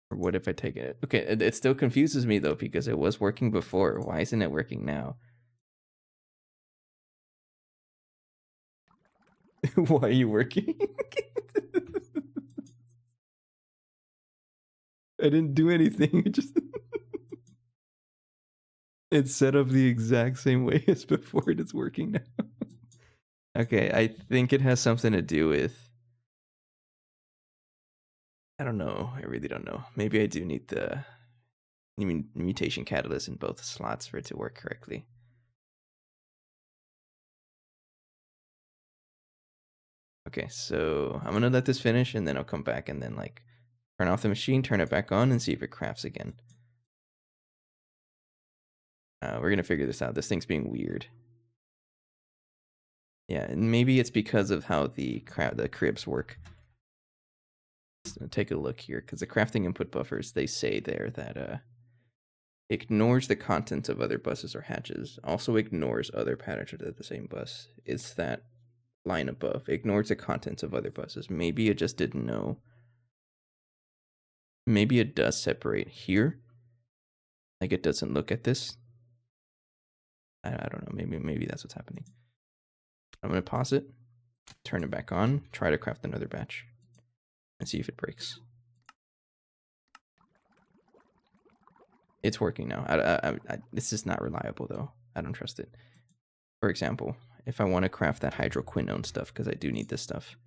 Or what if I take it? Okay, it still confuses me though, because it was working before. Why isn't it working now? Why are you working? I didn't do anything. It just it's set up the exact same way as before. It is working now. Okay, I think it has something to do with. I don't know. I really don't know. Maybe I do need the mutation catalyst in both slots for it to work correctly. Okay, so I'm gonna let this finish and then I'll come back and then like turn off the machine, turn it back on, and see if it crafts again. We're gonna figure this out. This thing's being weird. Yeah, and maybe it's because of how the cribs work. So take a look here, because the crafting input buffers, they say there that ignores the contents of other buses or hatches, also ignores other patterns of the same bus. It's that line above, ignores the contents of other buses. Maybe it just didn't know. Maybe it does separate here. Like it doesn't look at this. I don't know. Maybe that's what's happening. I'm gonna pause it, turn it back on, try to craft another batch, and see if it breaks. It's working now. This is not reliable though. I don't trust it. For example, if I want to craft that hydroquinone stuff, because I do need this stuff.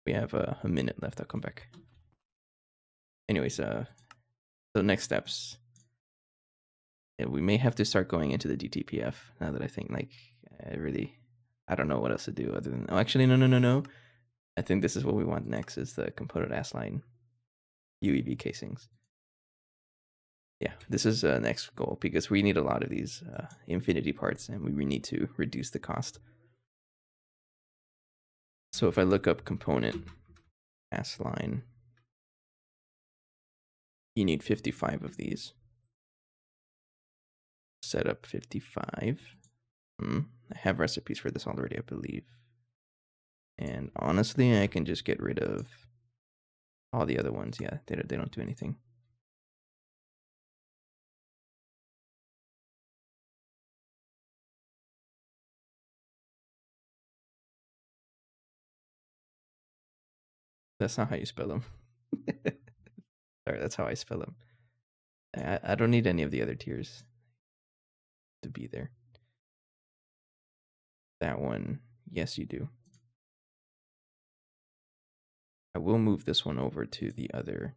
We have a minute left. I'll come back. Anyways, so next steps. Yeah, we may have to start going into the DTPF now that I think like I don't know what else to do other than. Oh, actually, no. I think this is what we want next is the component assline UEV casings. Yeah, this is next goal because we need a lot of these infinity parts and we need to reduce the cost. So if I look up component assline, you need 55 of these. Set up 55. I have recipes for this already, I believe. And honestly, I can just get rid of all the other ones. Yeah, they don't do anything. That's not how you spell them. Sorry, that's how I spell them. I don't need any of the other tiers to be there. That one, yes, you do. I will move this one over to the other,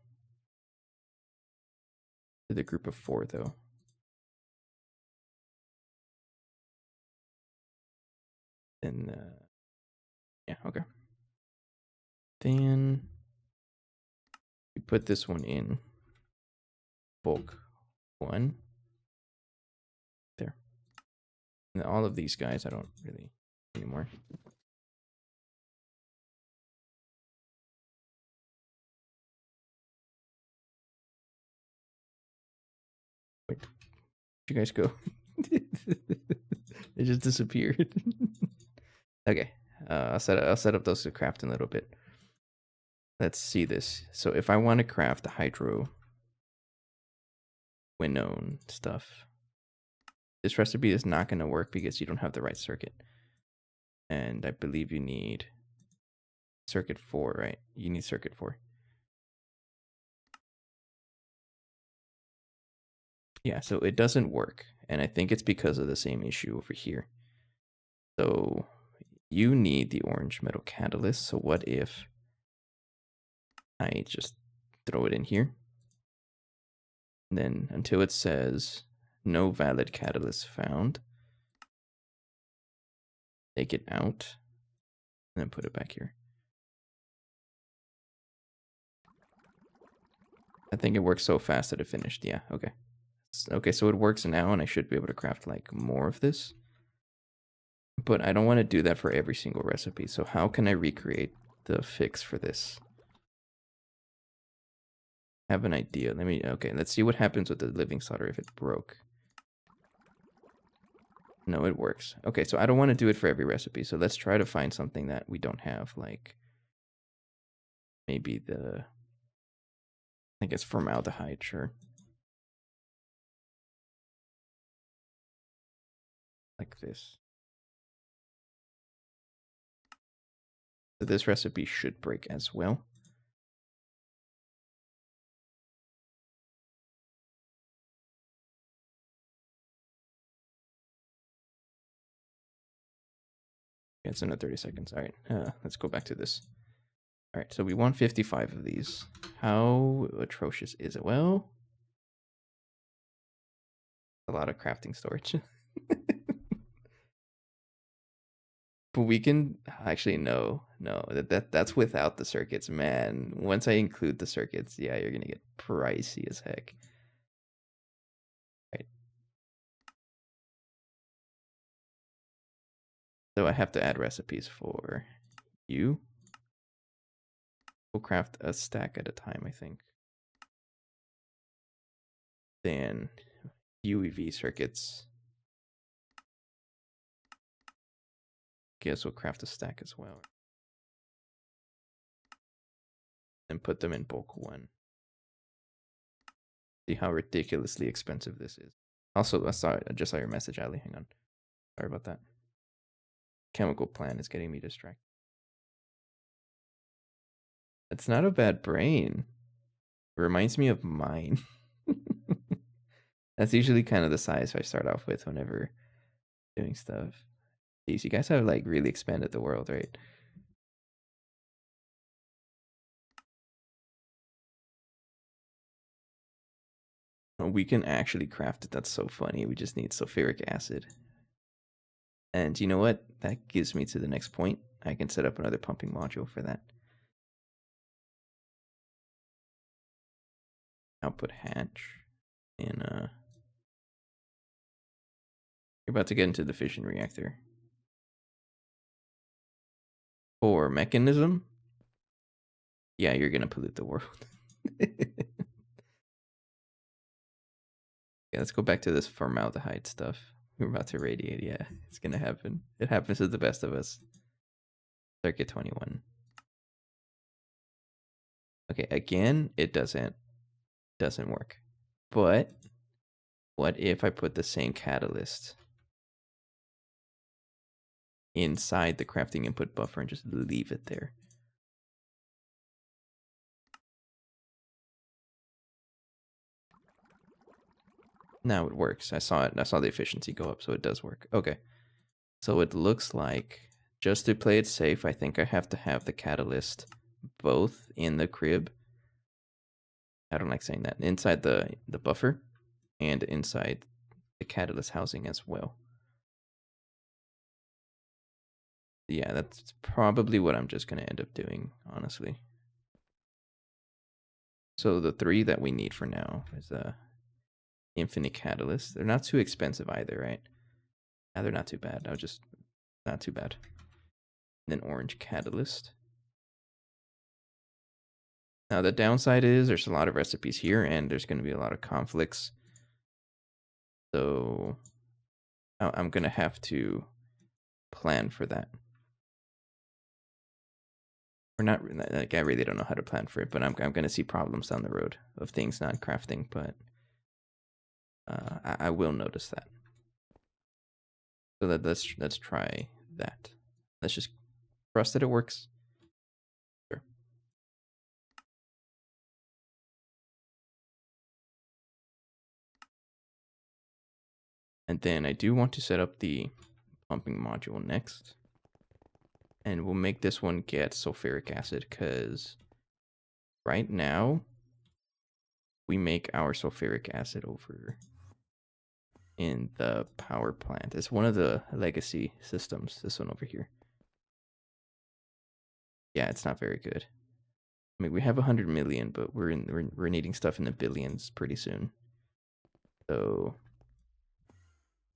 to the group of 4, though. Then, yeah, okay. Then we put this one in bulk 1. There. And all of these guys, I don't really anymore. Wait, where'd you guys go? It just disappeared. Okay, I'll set up those to craft in a little bit. Let's see this. So if I want to craft the hydro quinone stuff, this recipe is not going to work because you don't have the right circuit. And I believe you need circuit 4, right? You need circuit 4. Yeah, so it doesn't work. And I think it's because of the same issue over here. So you need the orange metal catalyst. So what if I just throw it in here? And then until it says no valid catalyst found, take it out and then put it back here. I think it works so fast that it finished. Yeah, okay. Okay, so it works now and I should be able to craft like more of this. But I don't want to do that for every single recipe. So how can I recreate the fix for this? have an idea. Okay, let's see what happens with the living solder if it broke. No, it works. Okay, so I don't want to do it for every recipe, so let's try to find something that we don't have, like maybe I guess formaldehyde, sure. Like this. So this recipe should break as well. It's in 30 seconds. All right, let's go back to this. All right, so we want 55 of these. How atrocious is it? Well, a lot of crafting storage. But we can actually no, that's without the circuits, man. Once I include the circuits, yeah, you're gonna get pricey as heck. Right. So I have to add recipes for you. We'll craft a stack at a time, I think. Then UEV circuits. Guess we'll craft a stack as well. And put them in bulk 1. See how ridiculously expensive this is. Also, I just saw your message, Ali. Hang on. Sorry about that. Chemical plant is getting me distracted. It's not a bad brain. It reminds me of mine. That's usually kind of the size I start off with whenever doing stuff. Jeez, you guys have like really expanded the world, right? We can actually craft it. That's so funny. We just need sulfuric acid. And you know what? That gives me to the next point. I can set up another pumping module for that. Output hatch. And you're about to get into the fission reactor. For mechanism, yeah, you're gonna pollute the world. Yeah, let's go back to this formaldehyde stuff. We're about to radiate. Yeah, it's gonna happen. It happens to the best of us. Circuit 21. Okay, again, it doesn't work. But what if I put the same catalyst inside the crafting input buffer and just leave it there? Now it works. I saw it. I saw the efficiency go up, so it does work. Okay. So it looks like, just to play it safe, I think I have to have the catalyst both in the crib. I don't like saying that. Inside the buffer and inside the catalyst housing as well. Yeah, that's probably what I'm just going to end up doing, honestly. So the 3 that we need for now is infinite catalyst. They're not too expensive either, right? Yeah, they're not too bad. Not too bad. And then orange catalyst. Now the downside is there's a lot of recipes here and there's going to be a lot of conflicts. So I'm going to have to plan for that. Or not, like I really don't know how to plan for it, but I'm going to see problems down the road of things not crafting, but I will notice that. So let's try that. Let's just trust that it works. Sure. And then I do want to set up the pumping module next. And we'll make this one get sulfuric acid because right now we make our sulfuric acid over in the power plant. It's one of the legacy systems, this one over here. Yeah, it's not very good. I mean, we have 100 million, but we're needing stuff in the billions pretty soon. So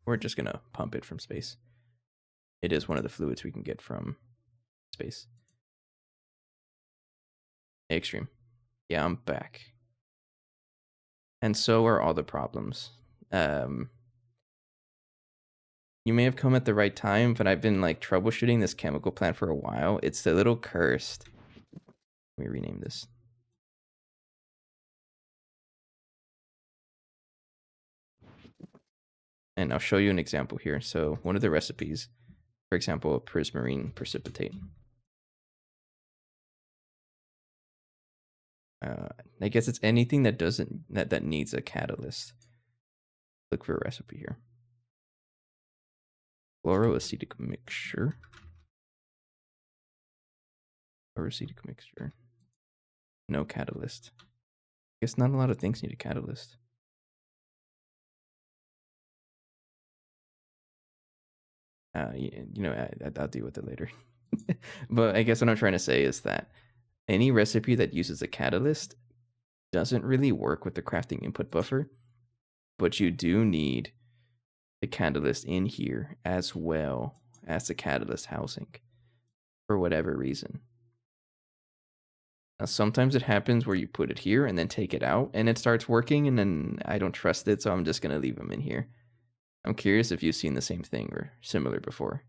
we're just gonna pump it from space. It is one of the fluids we can get from space. Extreme. Yeah, I'm back. And so are all the problems. You may have come at the right time, but I've been like troubleshooting this chemical plant for a while. It's a little cursed. Let me rename this. And I'll show you an example here. So one of the recipes, for example, prismarine precipitate. I guess it's anything that that needs a catalyst. Look for a recipe here. Chloroacetic mixture. Chloroacetic mixture. No catalyst. I guess not a lot of things need a catalyst. You know, I'll deal with it later. But I guess what I'm trying to say is that any recipe that uses a catalyst doesn't really work with the crafting input buffer, but you do need the catalyst in here as well as the catalyst housing for whatever reason. Now, sometimes it happens where you put it here and then take it out and it starts working, and then I don't trust it, so I'm just going to leave them in here. I'm curious if you've seen the same thing or similar before.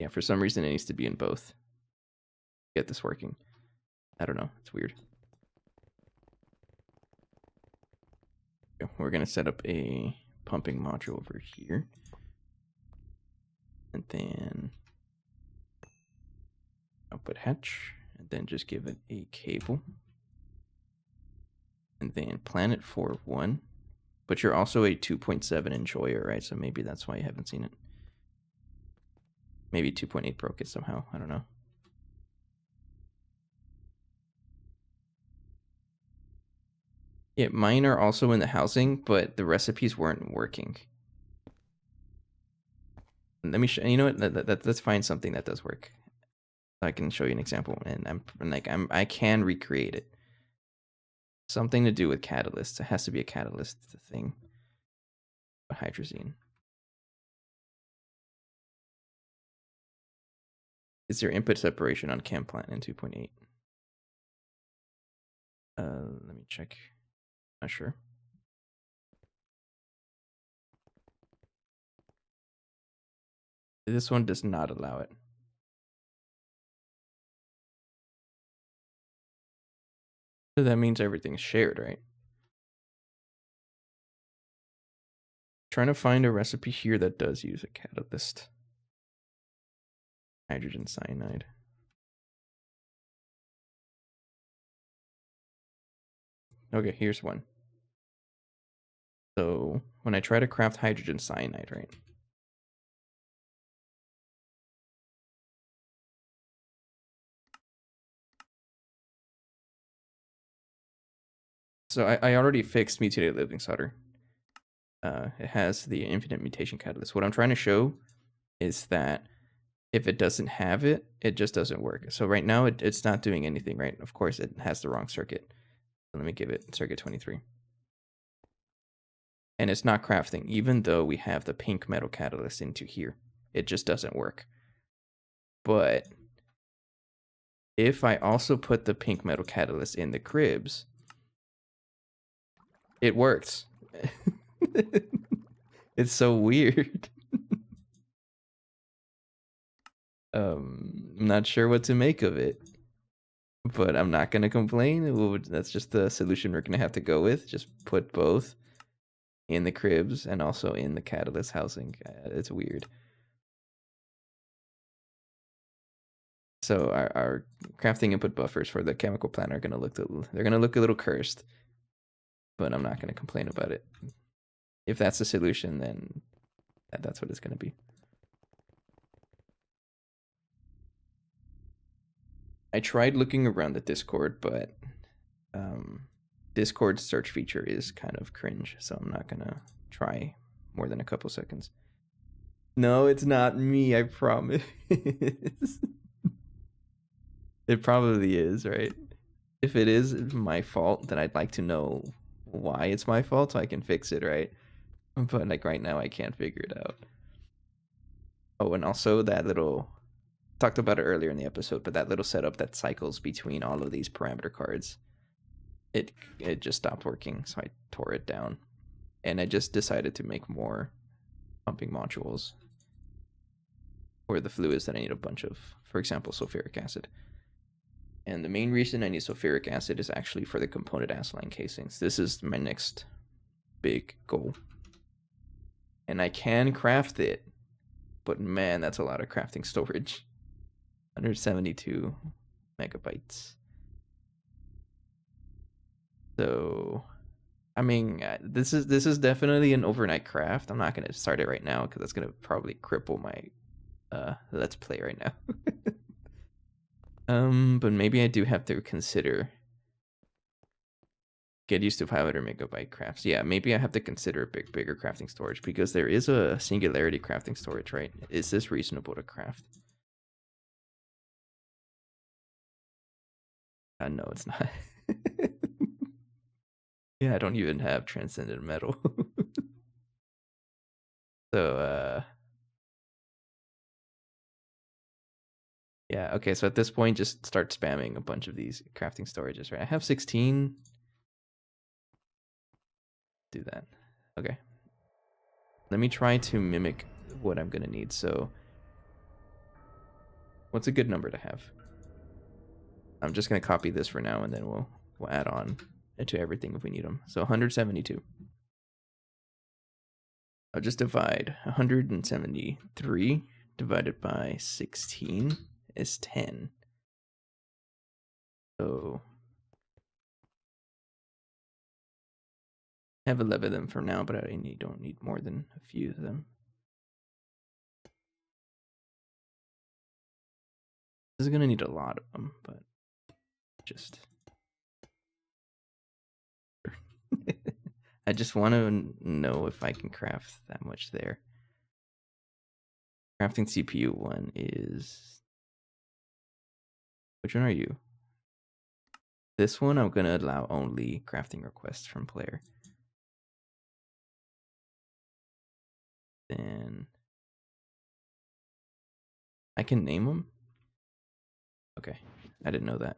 Yeah, for some reason it needs to be in both. Get this working. I don't know. It's weird. We're going to set up a pumping module over here. And then output hatch. And then just give it a cable. And then planet 4.1. But you're also a 2.7 enjoyer, right? So maybe that's why you haven't seen it. Maybe 2.8 broke it somehow. I don't know. Yeah, mine are also in the housing, but the recipes weren't working. Let me show you know what, let's find something that does work. I can show you an example, and I can recreate it. Something to do with catalysts. It has to be a catalyst thing. Hydrazine. Is there input separation on chem plant in 2.8? Let me check. Not sure. This one does not allow it. So that means everything's shared, right? Trying to find a recipe here that does use a catalyst. Hydrogen cyanide. Okay, here's one. So when I try to craft hydrogen cyanide, right? So I already fixed mutated living solder. It has the infinite mutation catalyst. What I'm trying to show is that if it doesn't have it, it just doesn't work. So right now it's not doing anything, right? Of course, it has the wrong circuit. So let me give it circuit 23. And it's not crafting, even though we have the pink metal catalyst into here. It just doesn't work. But if I also put the pink metal catalyst in the cribs, it works. It's so weird. I'm not sure what to make of it, but I'm not gonna complain. That's just the solution we're gonna have to go with. Just put both in the cribs and also in the catalyst housing. It's weird. So our crafting input buffers for the chemical plant are gonna look a little cursed, but I'm not gonna complain about it. If that's the solution, then that's what it's gonna be. I tried looking around the Discord, but Discord's search feature is kind of cringe, so I'm not gonna try more than a couple seconds. No, it's not me, I promise. It probably is, right? If it is my fault, then I'd like to know why it's my fault so I can fix it, right? But like right now I can't figure it out. Oh, and also that little, talked about it earlier in the episode, but that little setup that cycles between all of these parameter cards it just stopped working, so I tore it down. And I just decided to make more pumping modules for the fluids that I need a bunch of, for example, sulfuric acid. And the main reason I need sulfuric acid is actually for the component Assline casings. This is my next big goal. And I can craft it, but man, that's a lot of crafting storage. 172 megabytes. So, I mean, this is definitely an overnight craft. I'm not gonna start it right now because that's gonna probably cripple my let's play right now. But maybe I do have to consider get used to 500 megabyte crafts. Yeah, maybe I have to consider a bigger crafting storage because there is a singularity crafting storage, right? Is this reasonable to craft? No, it's not. Yeah, I don't even have transcendent metal. So, yeah, okay, so at this point, just start spamming a bunch of these crafting storages, right? I have 16. Do that. Okay. Let me try to mimic what I'm gonna need. So, what's a good number to have? I'm just gonna copy this for now, and then we'll add on into everything if we need them. So 172. I'll just divide 173 divided by 16 is 10. So I have 11 of them for now, but I don't need more than a few of them. This is gonna need a lot of them, but just I just want to know if I can craft that much there. Crafting CPU 1 is... Which one are you? This one I'm gonna allow only crafting requests from player. Then I can name them? Okay, I didn't know that.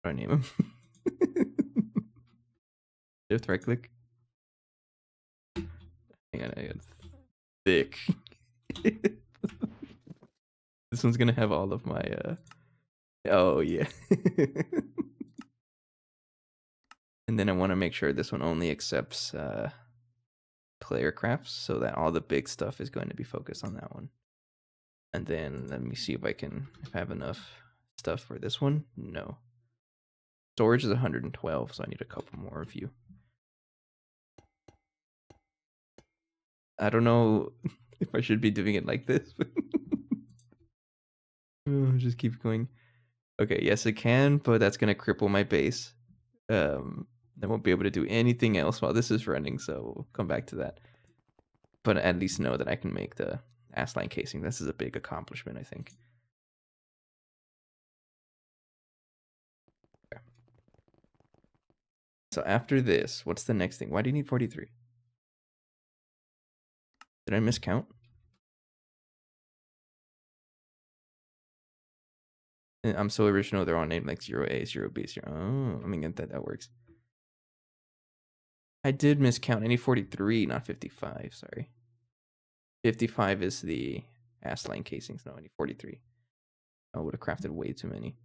How do I name them? Shift right click. Hang on, I got thick. This one's gonna have all of my oh yeah. And then I want to make sure this one only accepts player crafts, so that all the big stuff is going to be focused on that one. And then let me see if I have enough stuff for this one. No. Storage is 112, so I need a couple more of you. I don't know if I should be doing it like this. Just keep going. Okay, yes it can, but that's gonna cripple my base. I won't be able to do anything else while this is running, so we'll come back to that. But at least know that I can make the Assline casing. This is a big accomplishment, I think. Okay. So after this, what's the next thing? Why do you need 43? Did I miscount? I'm so original, they're all named like 0A, 0B, 0. Oh, I mean, that works. I did miscount. I need 43, not 55, sorry. 55 is the Assline casings. No, I need 43. I would have crafted way too many.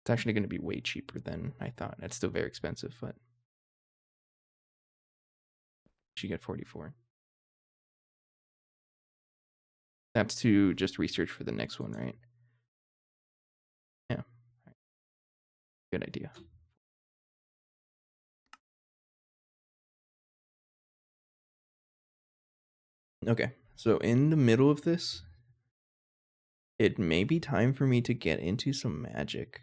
It's actually going to be way cheaper than I thought. It's still very expensive, but you get 44. That's to just research for the next one, right? Yeah. Good idea. Okay, so in the middle of this, it may be time for me to get into some magic.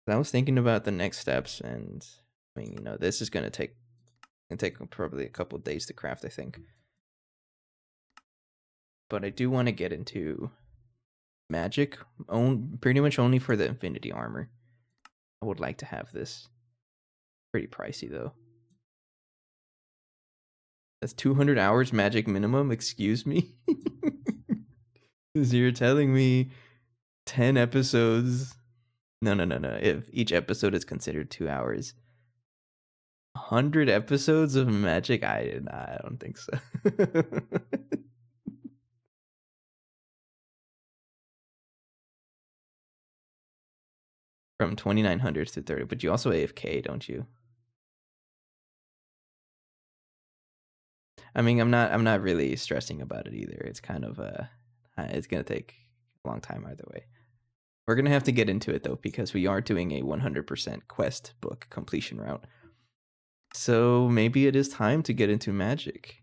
I was thinking about the next steps, and I mean, you know, this is gonna take probably a couple of days to craft, I think. But I do want to get into magic, pretty much only for the infinity armor. I would like to have this. Pretty pricey though. That's 200 hours magic minimum. Excuse me. So you're telling me 10 episodes? No. If each episode is considered 2 hours, 100 episodes of Magic? I don't think so. From 2900 to 30, but you also AFK, don't you? I mean, I'm not really stressing about it either. It's kind of it's gonna take a long time either way. We're gonna have to get into it though, because we are doing a 100% quest book completion route. So maybe it is time to get into Magic.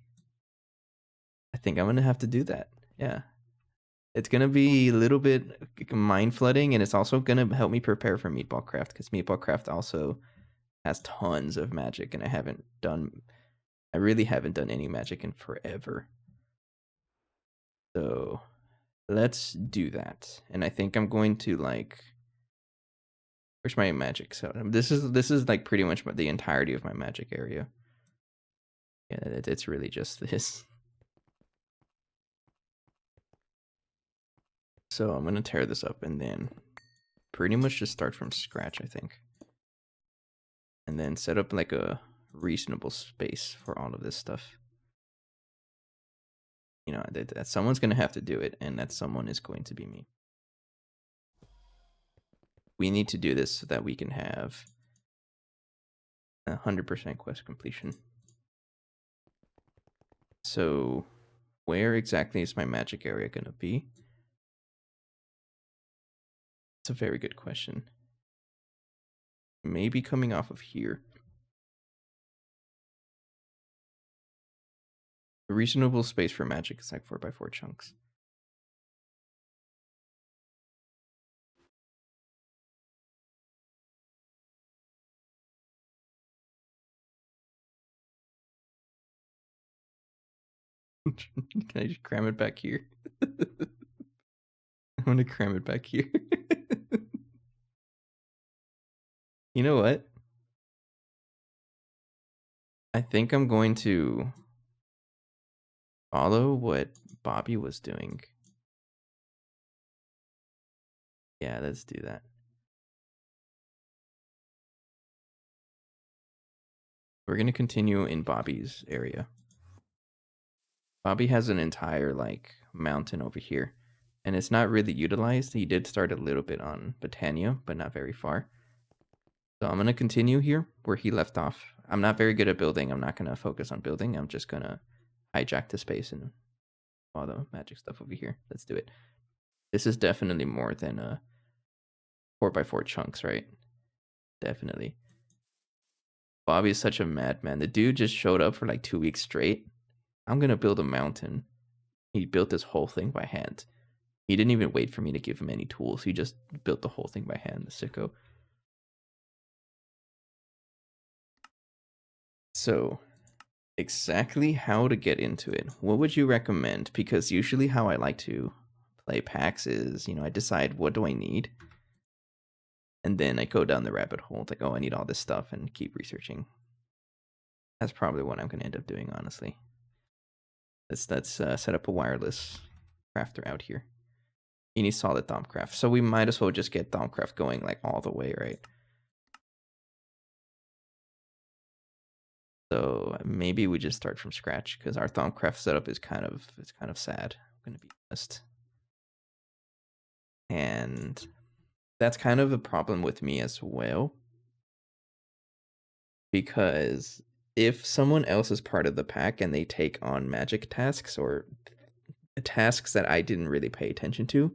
I think I'm gonna have to do that. Yeah. It's gonna be a little bit mind flooding, and it's also gonna help me prepare for Meatball Craft, because Meatball Craft also has tons of Magic, and I really haven't done any Magic in forever. So let's do that. And I think I'm going to where's my Magic? So this is like pretty much the entirety of my Magic area. Yeah, it's really just this. So I'm gonna tear this up and then pretty much just start from scratch, I think. And then set up like a reasonable space for all of this stuff. You know, that someone's gonna have to do it, and that someone is going to be me. We need to do this so that we can have 100% quest completion. So where exactly is my Magic area gonna be? It's a very good question. Maybe coming off of here. A reasonable space for Magic is like 4x4 chunks. Can I just cram it back here? I'm gonna cram it back here. You know what? I think I'm going to follow what Bobby was doing. Yeah, let's do that. We're gonna continue in Bobby's area. Bobby has an entire mountain over here, and it's not really utilized. He did start a little bit on Botania, but not very far. So I'm gonna continue here where he left off. I'm not very good at building. I'm not gonna focus on building. I'm just gonna hijack the space and all the Magic stuff over here. Let's do it. This is definitely more than 4x4 chunks, right? Definitely. Bobby is such a madman. The dude just showed up for like 2 weeks straight. I'm gonna build a mountain. He built this whole thing by hand. He didn't even wait for me to give him any tools. He just built the whole thing by hand, the sicko. So, exactly how to get into it. What would you recommend? Because usually how I like to play packs is, I decide what do I need, and then I go down the rabbit hole, like, oh, I need all this stuff, and keep researching. That's probably what I'm going to end up doing, honestly. Let's set up a wireless crafter out here. You need solid Thaumcraft, so we might as well just get Thaumcraft going like all the way, right? So maybe we just start from scratch, because our Thaumcraft setup is kind of sad. I'm gonna be honest, and that's kind of a problem with me as well, because if someone else is part of the pack and they take on Magic tasks or tasks that I didn't really pay attention to,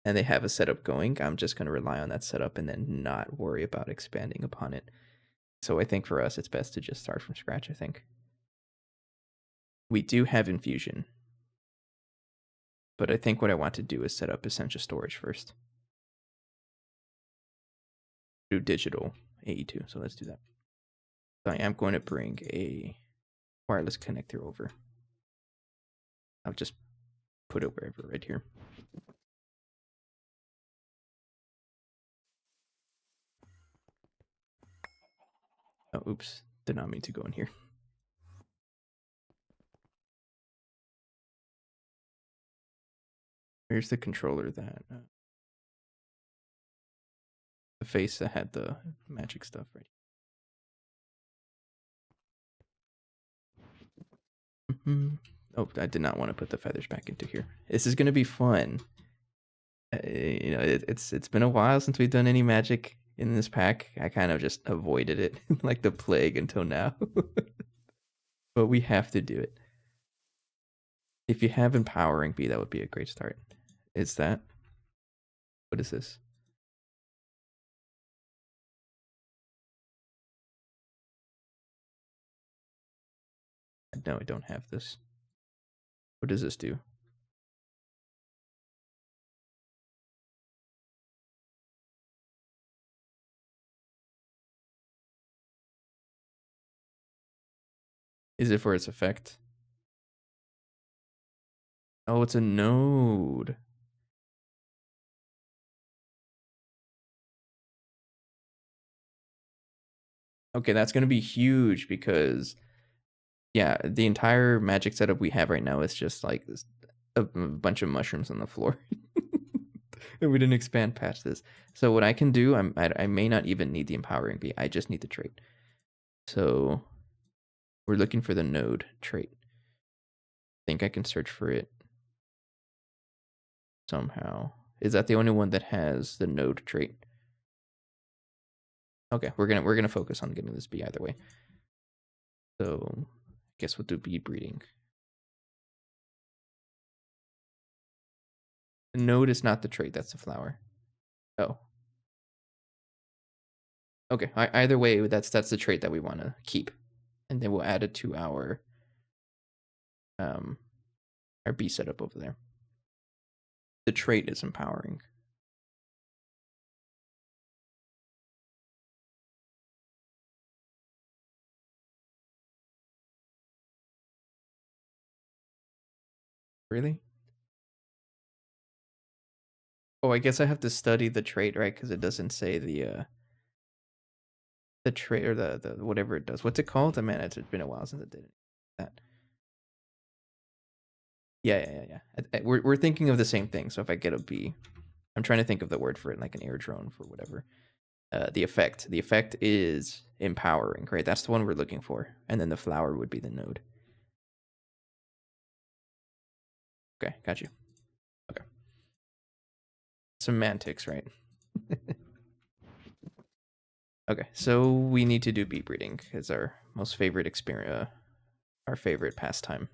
and they have a setup going, I'm just gonna rely on that setup and then not worry about expanding upon it. So I think for us, it's best to just start from scratch, I think. We do have infusion, but I think what I want to do is set up essential storage first. Do digital AE2, so let's do that. So I am going to bring a wireless connector over. I'll just put it wherever, right here. Oh, oops, did not mean to go in here. Where's the controller that the face that had the magic stuff right? Oh, I did not want to put the feathers back into here. This is gonna be fun. It's been a while since we've done any magic in this pack. I kind of just avoided it like the plague until now. But we have to do it. If you have empowering B, that would be a great start. Is that? What is this? No, I don't have this. What does this do? Is it for its effect? Oh, it's a node. Okay, that's going to be huge because, yeah, the entire magic setup we have right now is just like a bunch of mushrooms on the floor. And we didn't expand past this. So what I can do, I may not even need the empowering bee. I just need the trait. So we're looking for the node trait. I think I can search for it somehow. Is that the only one that has the node trait? Okay, we're gonna focus on getting this bee either way. So I guess we'll do bee breeding. The node is not the trait, that's the flower. Oh. Okay, either way, that's the trait that we want to keep. And then we'll add it to our bee setup over there. The trait is empowering. Really? Oh, I guess I have to study the trait, right? Because it doesn't say the trait or the whatever it does. What's it called? Man, it's been a while since I did that. Yeah. We're thinking of the same thing. So if I get a B, I'm trying to think of the word for it, like an air drone for whatever. The effect. The effect is empowering, right? That's the one we're looking for. And then the flower would be the node. Okay, got you. Okay. Semantics, right? Okay, so we need to do bee breeding as our most favorite experience, our favorite pastime.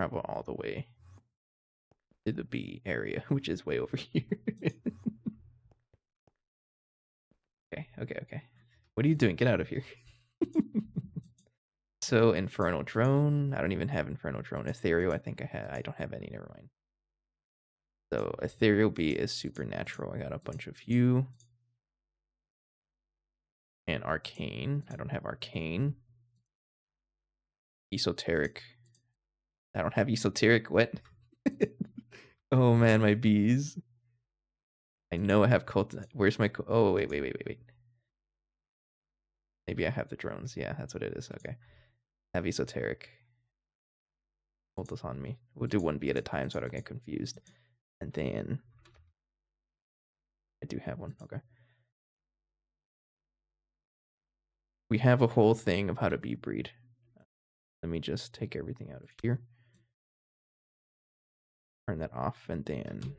Travel all the way to the bee area, which is way over here. Okay. What are you doing? Get out of here. So Infernal Drone. I don't even have Infernal Drone. Ethereal, I think I had. I don't have any. Never mind. So Ethereal Bee is supernatural. I got a bunch of you. And Arcane. I don't have Arcane. Esoteric. I don't have Esoteric. What? Oh man, my bees. I know I have cult. Where's my? Oh wait. Maybe I have the drones. Yeah, that's what it is. Okay. Have esoteric. Hold this on me. We'll do one B at a time so I don't get confused. And then I do have one. Okay. We have a whole thing of how to bee breed. Let me just take everything out of here. Turn that off and then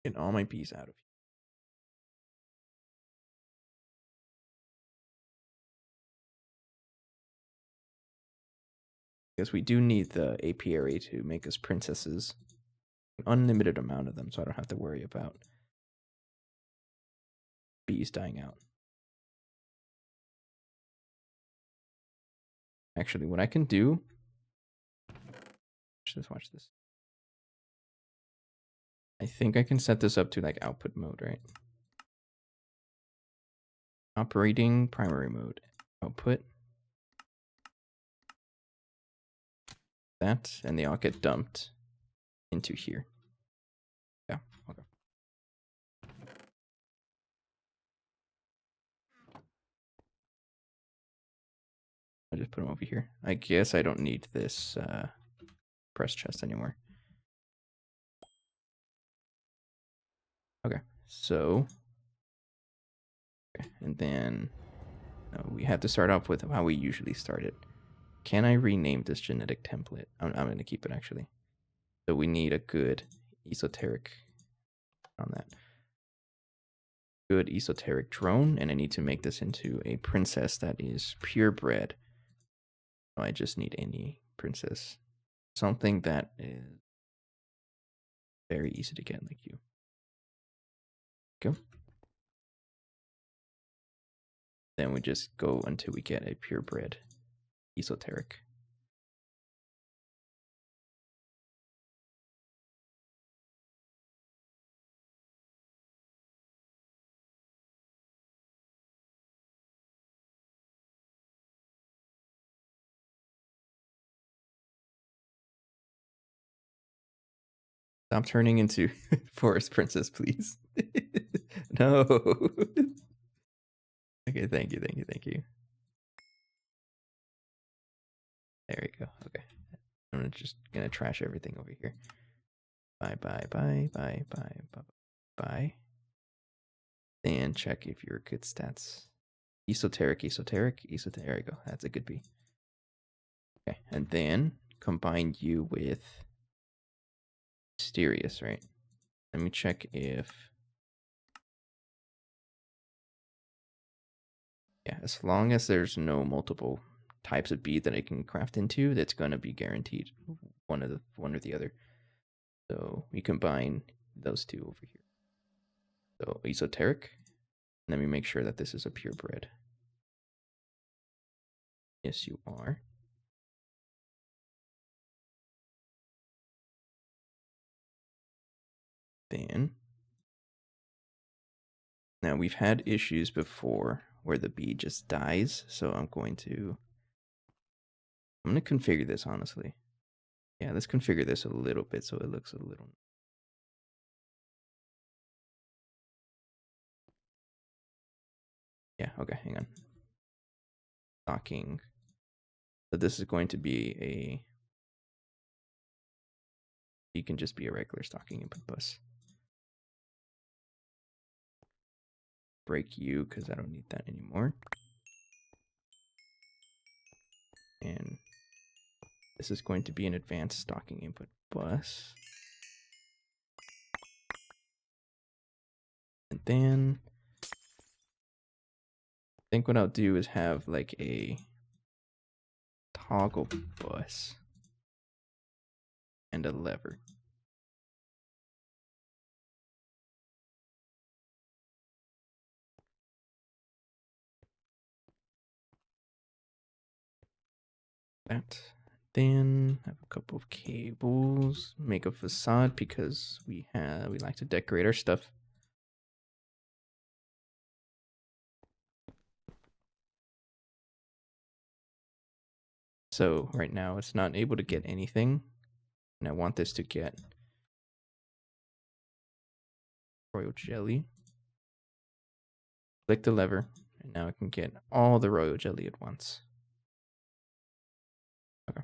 get all my bees out of here. Because we do need the apiary to make us princesses. An unlimited amount of them, so I don't have to worry about bees dying out. Actually, what I can do. Just watch this. I think I can set this up to like output mode, right? Operating primary mode. Output. That, and they all get dumped into here. Yeah, okay. I'll just put them over here. I guess I don't need this press chest anymore. Okay, so, okay, and then we have to start off with how we usually start it. Can I rename this genetic template? I'm going to keep it actually. So we need a good esoteric on that. Good esoteric drone, and I need to make this into a princess that is purebred. So I just need any princess. Something that is very easy to get, like you. Go. Then we just go until we get a purebred esoteric. Stop turning into forest princess, please. No. Okay, thank you. There we go. Okay. I'm just gonna trash everything over here. Bye. And check if you're good stats. Esoteric. There you go. That's a good B. Okay, and then combine you with mysterious, right? Let me check if... Yeah, as long as there's no multiple types of bead that I can craft into, that's gonna be guaranteed one or the other. So we combine those two over here. So esoteric. Let me make sure that this is a purebred. Yes, you are. Then now we've had issues before where the bead just dies, so I'm gonna configure this honestly. Yeah, let's configure this a little bit so it looks a little... Yeah, okay, hang on. Stocking. So this is going to be a... You can just be a regular stocking input bus. Break you, because I don't need that anymore. And this is going to be an advanced stocking input bus. And then I think what I'll do is have like a toggle bus and a lever. That. Then have a couple of cables, make a facade we like to decorate our stuff. So right now it's not able to get anything, and I want this to get royal jelly. Click the lever, and now I can get all the royal jelly at once. Okay.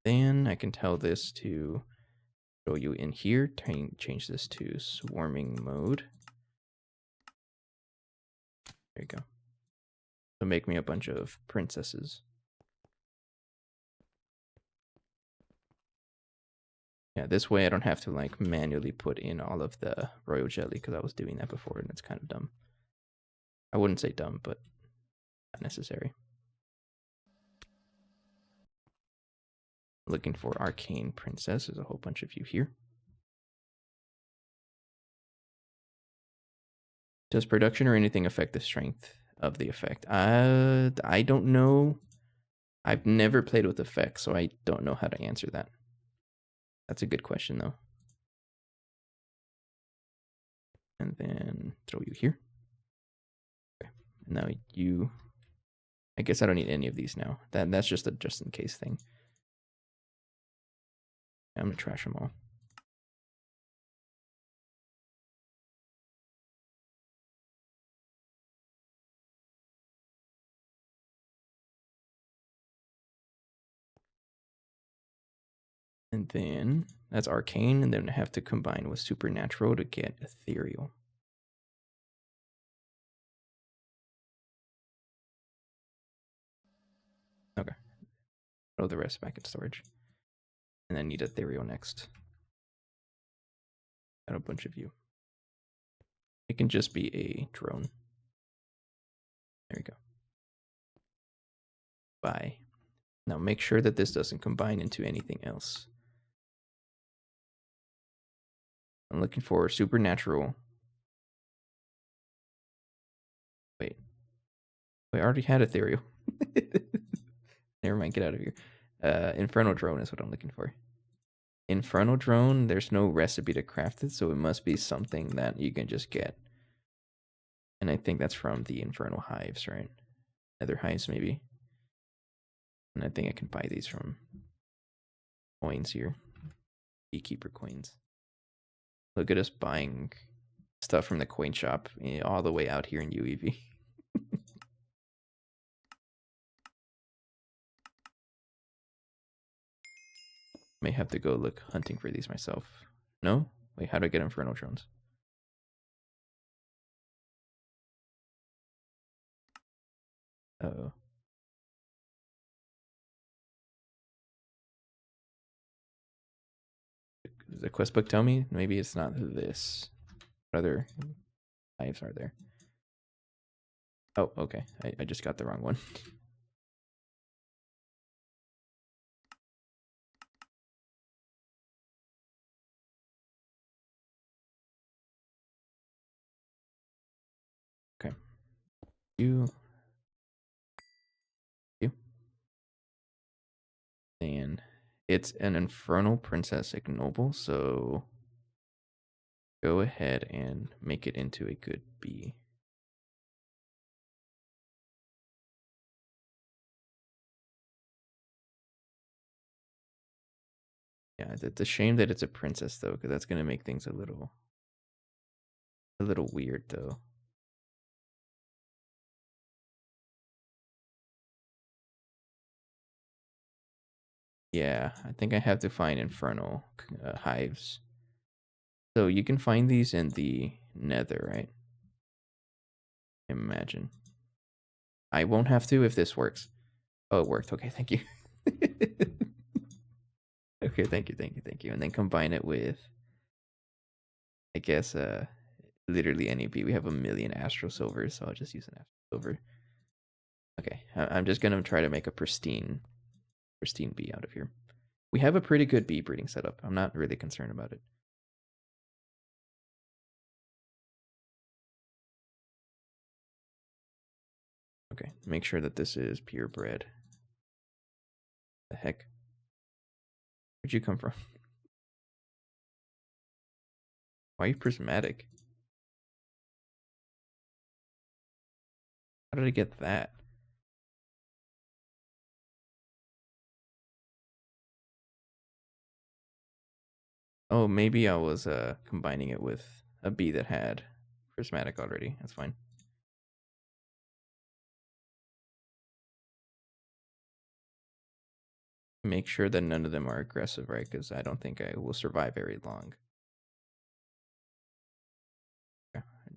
Then I can tell this to throw you in here, change this to swarming mode. There you go. So make me a bunch of princesses. Yeah, this way I don't have to like manually put in all of the royal jelly because I was doing that before and it's kind of dumb. I wouldn't say dumb, but not necessary. Looking for arcane princess. There's a whole bunch of you here. Does production or anything affect the strength of the effect? I don't know. I've never played with effects, so I don't know how to answer that. That's a good question, though. And then throw you here. Okay. Now you... I guess I don't need any of these now. That's just a just-in-case thing. I'm going to trash them all. And then that's arcane, and then I have to combine with supernatural to get ethereal. Okay. Throw the rest back in storage. And then need ethereal next. Got a bunch of you. It can just be a drone. There we go. Bye. Now make sure that this doesn't combine into anything else. I'm looking for supernatural. Wait. I already had ethereal. Never mind, get out of here. Infernal drone is what I'm looking for. Infernal drone, there's no recipe to craft it, so it must be something that you can just get. And I think that's from the infernal hives, right? Nether hives, maybe. And I think I can buy these from coins here. Beekeeper coins. Look at us buying stuff from the coin shop all the way out here in UEV. May have to go look hunting for these myself. No? Wait, how do I get infernal drones? Uh-oh. Does the quest book tell me? Maybe it's not this. What other hives are there? Oh, okay. I just got the wrong one. Okay. You. And it's an infernal princess ignoble, so go ahead and make it into a good bee. Yeah, it's a shame that it's a princess though, because that's gonna make things a little weird though. Yeah, I think I have to find infernal hives. So you can find these in the nether, right? Imagine. I won't have to if this works. Oh, it worked. Okay, thank you. Okay, thank you. And then combine it with, I guess, literally any bee. We have 1,000,000 astro silver, so I'll just use an astro silver. Okay, I'm just gonna try to make a pristine bee out of here. We have a pretty good bee breeding setup. I'm not really concerned about it. Okay, make sure that this is purebred. The heck? Where'd you come from? Why are you prismatic? How did I get that? Oh, maybe I was combining it with a bee that had prismatic already. That's fine. Make sure that none of them are aggressive, right? Because I don't think I will survive very long.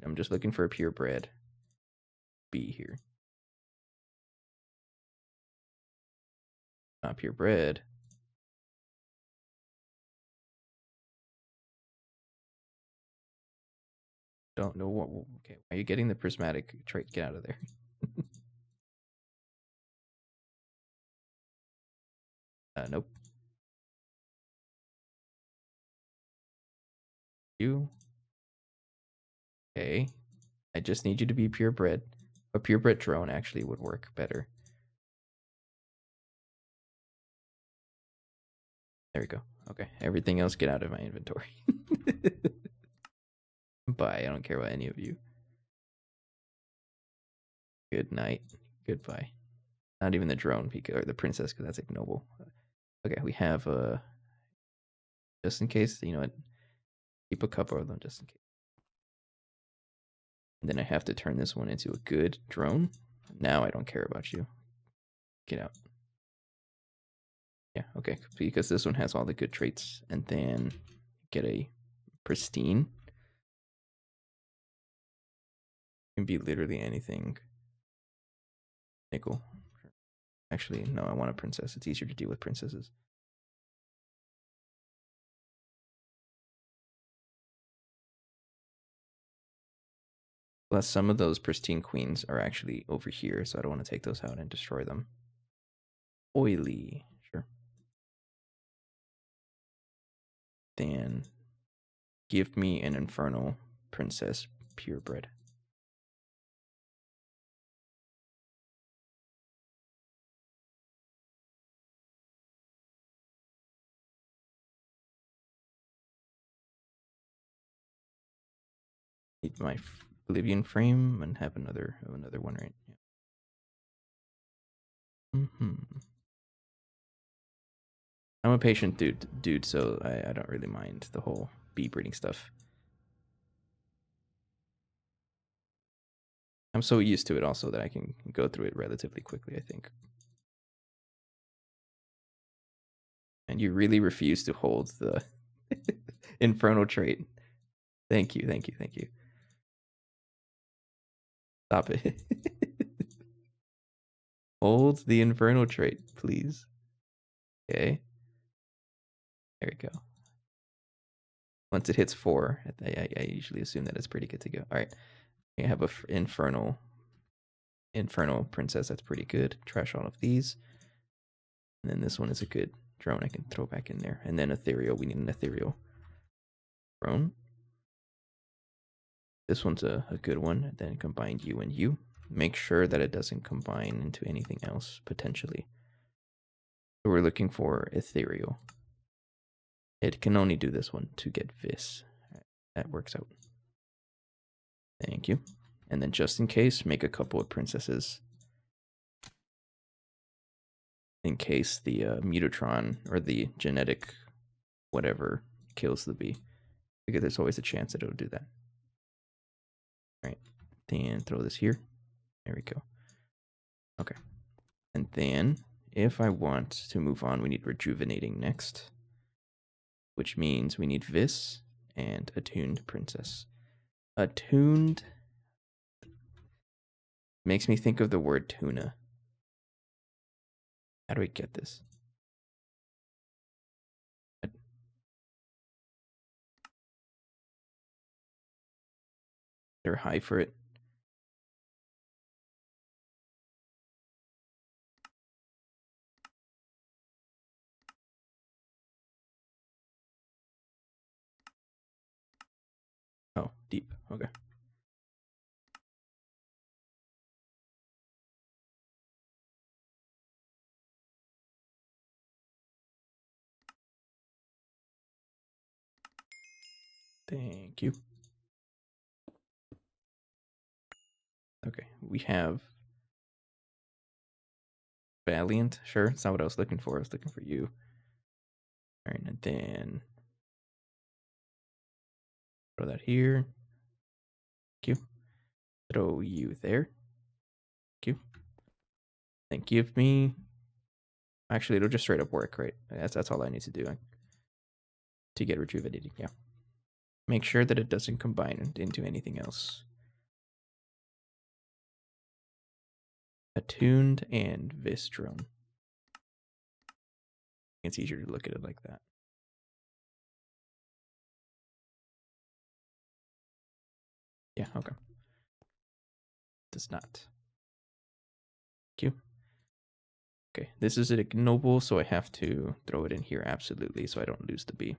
I'm just looking for a purebred bee here. Not purebred. Don't know what. Okay, are you getting the prismatic trait? Get out of there. Nope. You. Okay. I just need you to be purebred. A purebred drone actually would work better. There we go. Okay. Everything else get out of my inventory. Bye. I don't care about any of you. Good night. Goodbye. Not even the drone or the princess, because that's ignoble. Okay, we have just in case, you know what? Keep a couple of them just in case. And then I have to turn this one into a good drone. Now I don't care about you. Get out. Yeah, okay, because this one has all the good traits, and then get a pristine. Can be literally anything. Nickel. Actually, no, I want a princess. It's easier to deal with princesses. Plus, some of those pristine queens are actually over here, so I don't want to take those out and destroy them. Oily, sure. Then give me an infernal princess purebred. Need my Oblivion frame and have another one, right? Yeah. I'm a patient dude, so I don't really mind the whole bee breeding stuff. I'm so used to it also that I can go through it relatively quickly, I think. And you really refuse to hold the infernal trait. Thank you. Stop it. Hold the infernal trait, please. Okay. There we go. Once it hits 4, I usually assume that it's pretty good to go. All right. I have a infernal princess. That's pretty good. Trash all of these. And then this one is a good drone I can throw back in there. And then ethereal. We need an ethereal drone. This one's a good one. Then combine you and you. Make sure that it doesn't combine into anything else, potentially. So we're looking for ethereal. It can only do this one to get this. That works out. Thank you. And then just in case, make a couple of princesses. In case the Mutatron or the genetic whatever kills the bee. Because there's always a chance that it'll do that. All right. Then throw this here. There we go. Okay. And then if I want to move on, we need rejuvenating next. Which means we need this and attuned princess. Attuned makes me think of the word tuna. How do we get this? They're high for it. Oh, deep. Okay. Thank you. Okay, we have Valiant. Sure, it's not what I was looking for. I was looking for you. All right, and then throw that here. Thank you. Throw you there. Thank you. Then give me. Actually, it'll just straight up work, right? That's all I need to do to get rejuvenated. Yeah. Make sure that it doesn't combine into anything else. Attuned and Vis drone. It's easier to look at it like that. Yeah, okay. Does not. Thank you. Okay, this is ignoble, so I have to throw it in here absolutely so I don't lose the bee.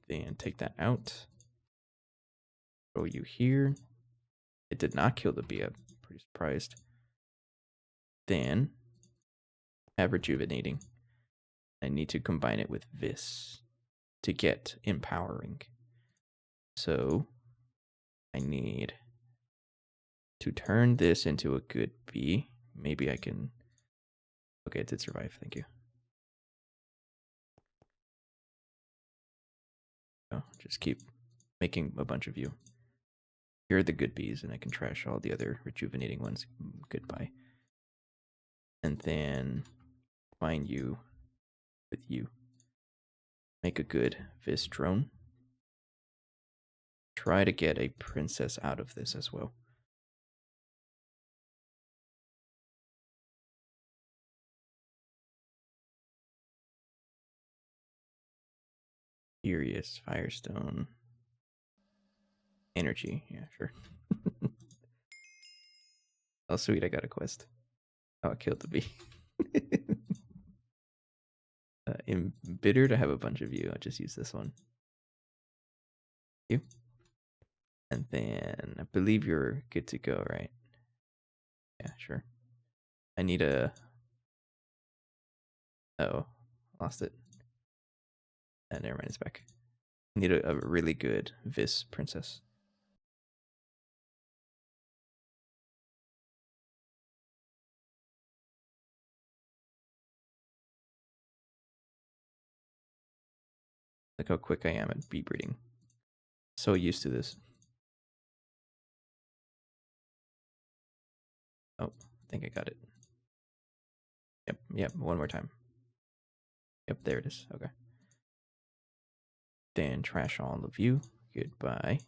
Then take that out. Throw you here. It did not kill the bee. I'm pretty surprised. Then have rejuvenating. I need to combine it with this to get empowering. So I need to turn this into a good bee. Maybe I can. Okay, it did survive. Thank you. Oh, just keep making a bunch of you. Here are the good bees, and I can trash all the other rejuvenating ones. Goodbye. And then find you with you. Make a good Vis drone. Try to get a princess out of this as well. Furious, Firestone, Energy. Yeah, sure. Oh, sweet, I got a quest. Oh, I killed the bee. Embittered, I have a bunch of you. I'll just use this one. You. And then I believe you're good to go, right? Yeah, sure. I need a... Oh, lost it. Never mind, it's back. I need a really good Vis princess. Look how quick I am at bee breeding. So used to this. Oh, I think I got it. Yep, one more time. Yep, there it is. Okay. Then trash all of you. Goodbye.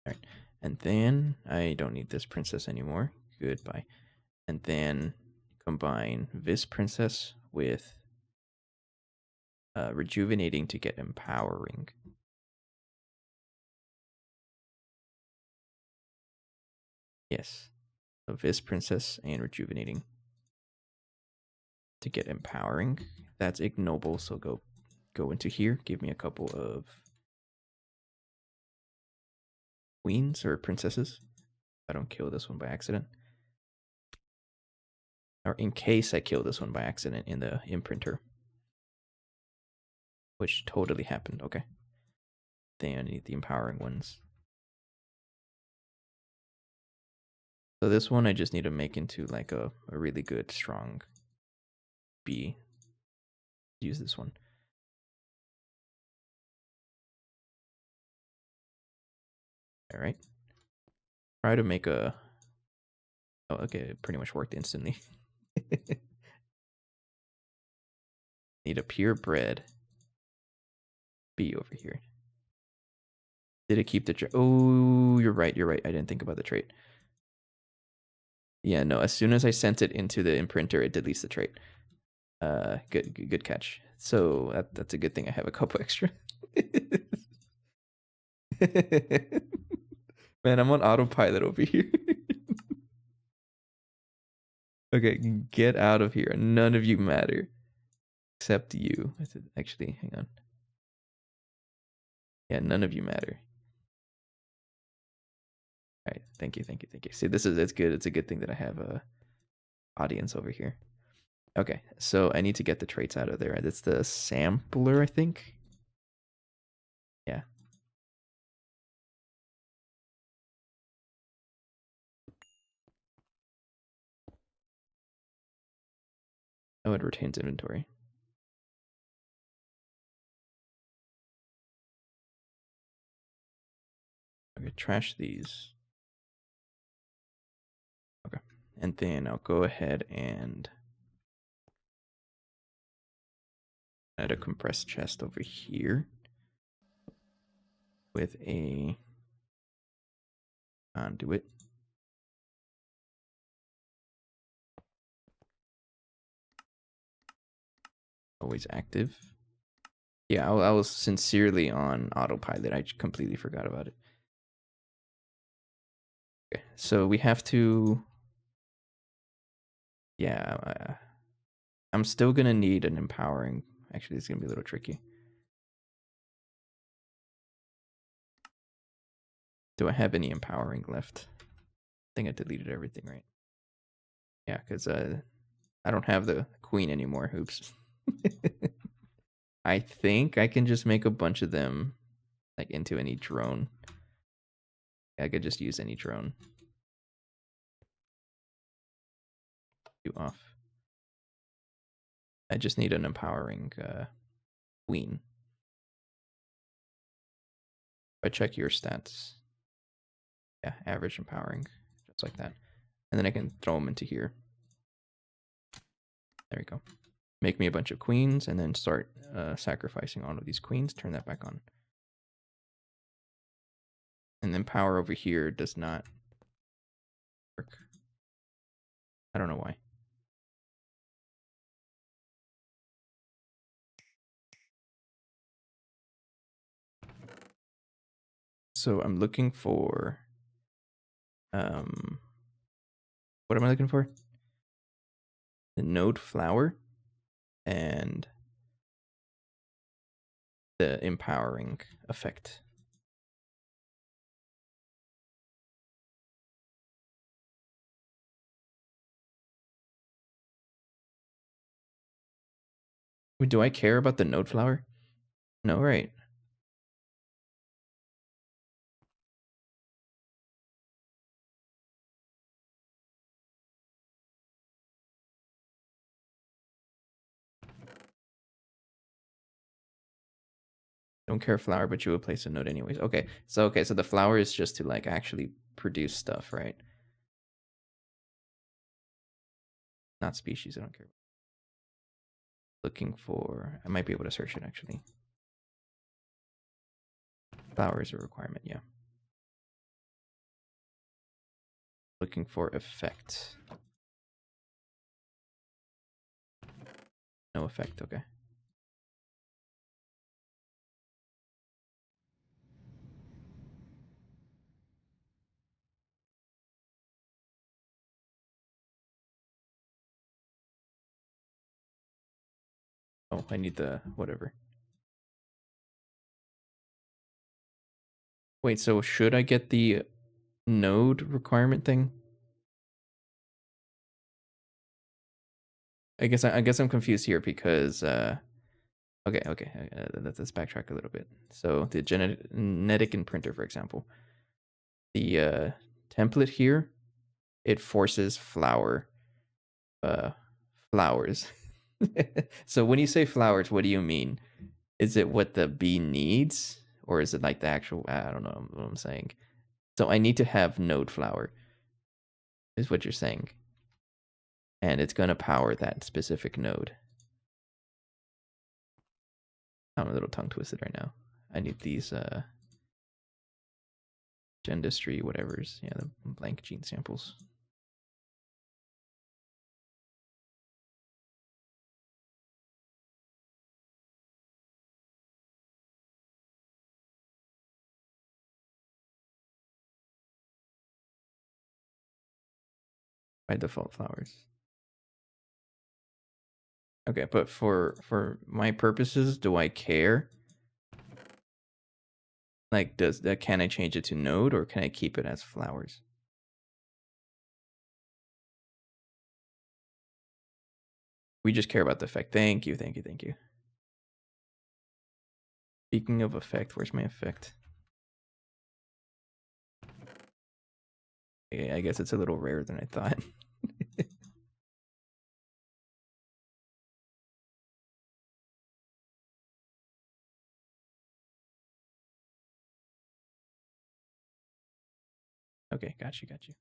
Alright. And then I don't need this princess anymore. Goodbye. And then combine this princess with rejuvenating to get empowering. Yes. So this princess and rejuvenating to get empowering. That's ignoble, so go into here. Give me a couple of queens or princesses. I don't kill this one by accident. Or in case I kill this one by accident in the imprinter. Which totally happened. Okay. Then I need the empowering ones. So this one I just need to make into like a really good, strong bee. Use this one. Alright. Try to make a... Oh, okay, it pretty much worked instantly. Need a purebred bee over here. Did it keep the trait? Oh, you're right. I didn't think about the trait. Yeah, no, as soon as I sent it into the imprinter, it deletes the trait. Good catch. So that's a good thing I have a couple extra. Man, I'm on autopilot over here. Okay, get out of here. None of you matter. Except you. Actually, hang on. Yeah, none of you matter. All right, thank you. See, it's good. It's a good thing that I have a audience over here. Okay, so I need to get the traits out of there. That's the sampler, I think. Yeah. Oh, it retains inventory. Okay, trash these. Okay, and then I'll go ahead and add a compressed chest over here with a conduit. Always active. Yeah, I was sincerely on autopilot. I completely forgot about it. Okay, so we have to... Yeah, I'm still gonna need an empowering. Actually, it's gonna be a little tricky. Do I have any empowering left? I think I deleted everything, right? Yeah, because I don't have the queen anymore. Oops. I think I can just make a bunch of them like into any drone. I could just use any drone. Do off. I just need an empowering queen. I check your stats, yeah, average empowering, just like that. And then I can throw them into here. There we go. Make me a bunch of queens and then start sacrificing all of these queens. Turn that back on. And then power over here does not work. I don't know why. So I'm looking for, what am I looking for? The node flower and the empowering effect. Wait, do I care about the node flower? No, right. Don't care flower, but you would place a node anyways. Okay, so the flower is just to like actually produce stuff, right? Not species, I don't care. Looking for, I might be able to search it actually. Flower is a requirement, yeah. Looking for effect. No effect, okay. Oh, I need the whatever. Wait, so should I get the node requirement thing? I guess I'm confused here because okay, let's backtrack a little bit. So the genetic and printer, for example, the template here, it forces flowers. So when you say flowers, what do you mean? Is it what the bee needs, or is it like the actual? I don't know what I'm saying. So I need to have node flower, is what you're saying, and it's gonna power that specific node. I'm a little tongue twisted right now. I need these gendistry whatevers, yeah, the blank gene samples. By default flowers. Okay, but for my purposes, do I care? Like, can I change it to node, or can I keep it as flowers? We just care about the effect. Thank you. Speaking of effect, where's my effect? Yeah, I guess it's a little rarer than I thought. Okay, got you.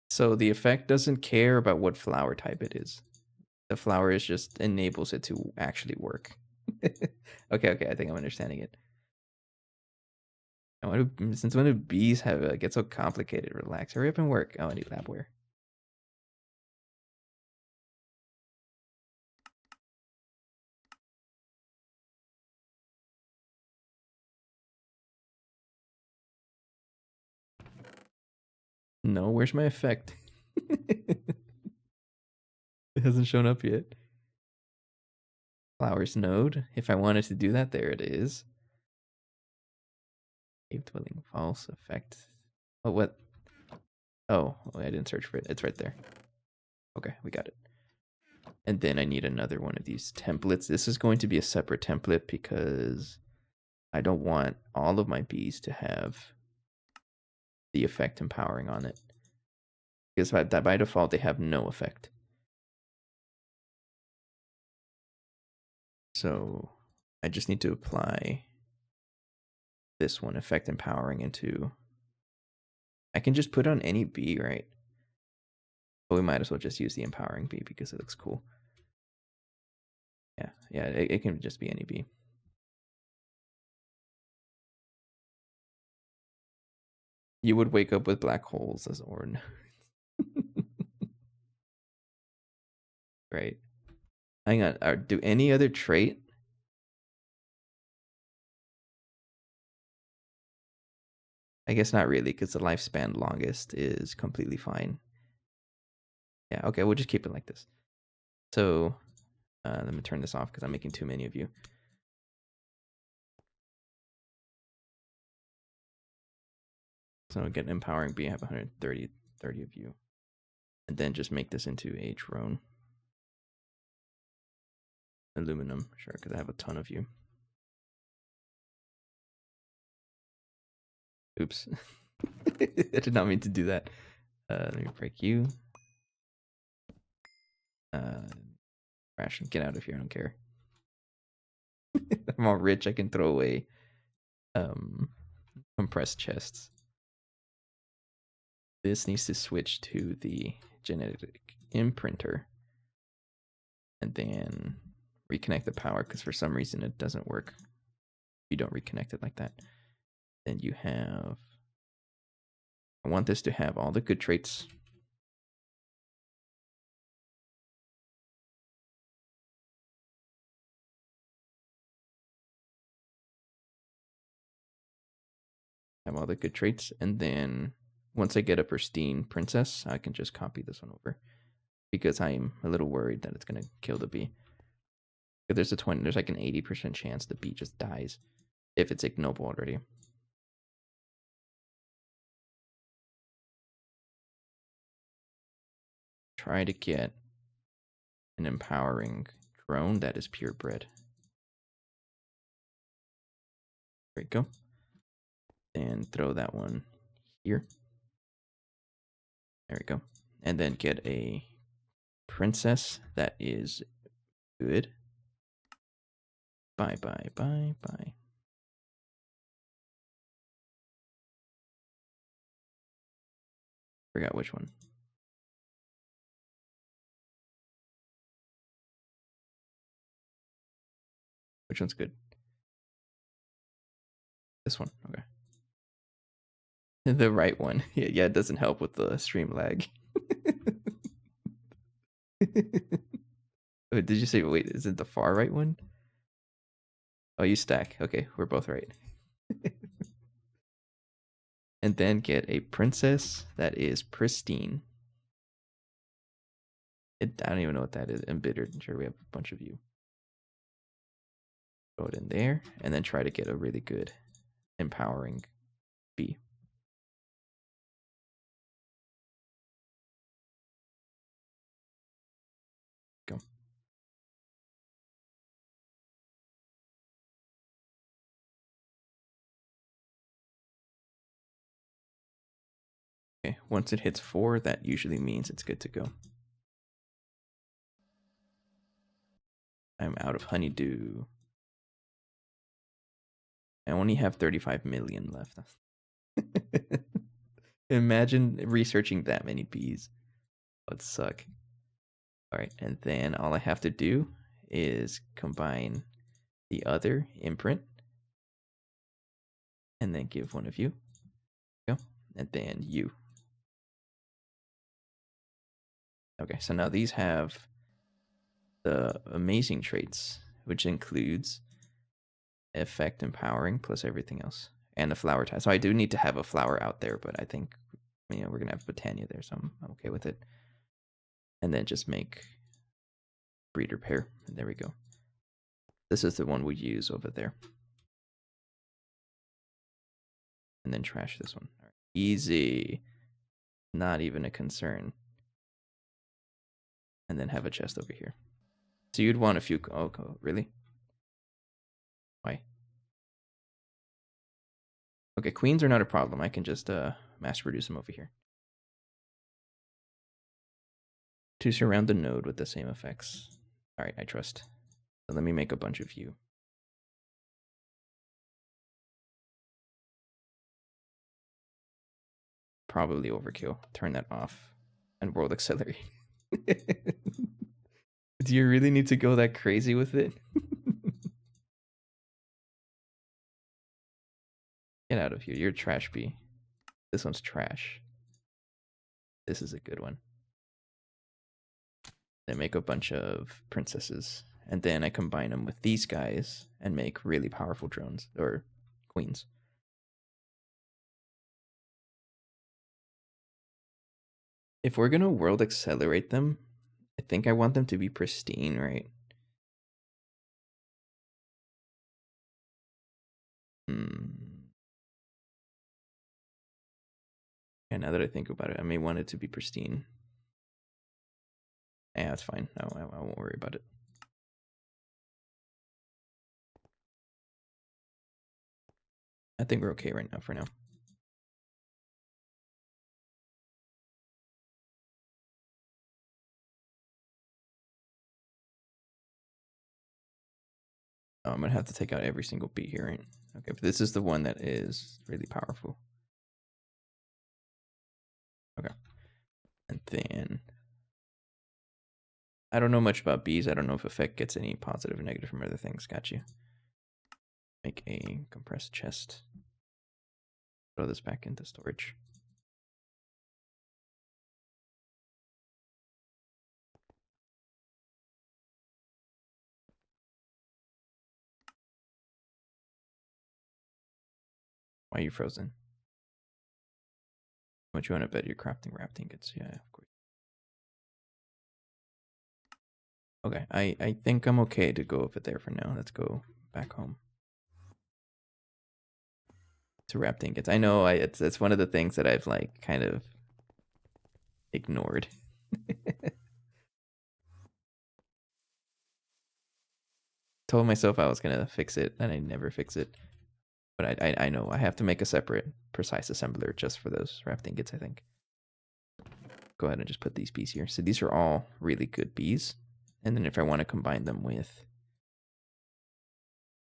So the effect doesn't care about what flower type it is. The flower is just enables it to actually work. Okay, I think I'm understanding it. Since when do bees have get so complicated? Relax, hurry up and work. Oh, I need labware. No, where's my effect? It hasn't shown up yet. Flowers node. If I wanted to do that, there it is. Cave dwelling false effect. Oh, what? Oh, I didn't search for it. It's right there. Okay, we got it. And then I need another one of these templates. This is going to be a separate template because I don't want all of my bees to have the effect empowering on it. Because by default, they have no effect. So I just need to apply this one, effect empowering, into... I can just put on any B, right? But we might as well just use the empowering B because it looks cool. Yeah, it can just be any B. You would wake up with black holes as Orn. Right. Hang on. Do any other trait? I guess not really, because the lifespan longest is completely fine. Yeah, okay, we'll just keep it like this. So let me turn this off because I'm making too many of you. So get empowering B, I have 130 of you. And then just make this into a drone. Aluminum, sure, because I have a ton of you. Oops. I did not mean to do that. Let me break you. Crash and get out of here, I don't care. I'm all rich, I can throw away compressed chests. This needs to switch to the genetic imprinter. And then reconnect the power, because for some reason it doesn't work. You don't reconnect it like that. Then you have... I want this to have all the good traits. Have all the good traits, and then once I get a pristine princess, I can just copy this one over, because I'm a little worried that it's gonna kill the bee. There's like an 80% chance the bee just dies if it's ignoble already. Try to get an empowering drone that is purebred. There you go. And throw that one here. There we go. And then get a princess that is good. Bye. Forgot which one. Which one's good? This one, okay. The right one. Yeah, it doesn't help with the stream lag. Wait, did you say, wait, is it the far right one? Oh, you stack. Okay, we're both right. And then get a princess that is pristine. I don't even know what that is. Embittered. Sure, we have a bunch of you. Throw it in there, and then try to get a really good empowering bee. Go. Okay, once it hits 4, that usually means it's good to go. I'm out of honeydew. I only have 35 million left. Imagine researching that many bees. That would suck. All right, and then all I have to do is combine the other imprint and then give one of you. Go. And then you. Okay, so now these have the amazing traits, which includes effect empowering plus everything else, and the flower type. So I do need to have a flower out there, but I think we're gonna have Botania there, so I'm okay with it. And then just make breeder pair. And there we go. This is the one we use over there. And then trash this one. All right. Easy. Not even a concern. And then have a chest over here. So you'd want a few. Oh, really? Why? Okay, queens are not a problem. I can just mass produce them over here. To surround the node with the same effects. All right, I trust. So let me make a bunch of you. probably overkill. Turn that off and world accelerate. Do you really need to go that crazy with it? Get out of here. You're trash B. This one's trash. This is a good one. They make a bunch of princesses, and then I combine them with these guys and make really powerful drones or queens. If we're gonna world accelerate them, I think I want them to be pristine, right? And now that I think about it, I may want it to be pristine. Yeah, that's fine. No, I won't worry about it. I think we're okay right now for now. Oh, I'm gonna have to take out every single B here, right? Okay, but this is the one that is really powerful. Okay. And then I don't know much about Bs. I don't know if effect gets any positive or negative from other things. Got you. Make a compressed chest. Throw this back into storage. Why are you frozen? What you want to bet you're crafting rafting goods? Yeah, of course. Okay, I think I'm okay to go over there for now. Let's go back home to rafting goods. I know it's one of the things that I've like kind of ignored. Told myself I was gonna fix it, and I never fix it. But I know I have to make a separate precise assembler just for those rafting kits, I think. Go ahead and just put these bees here. So these are all really good bees. And then if I want to combine them with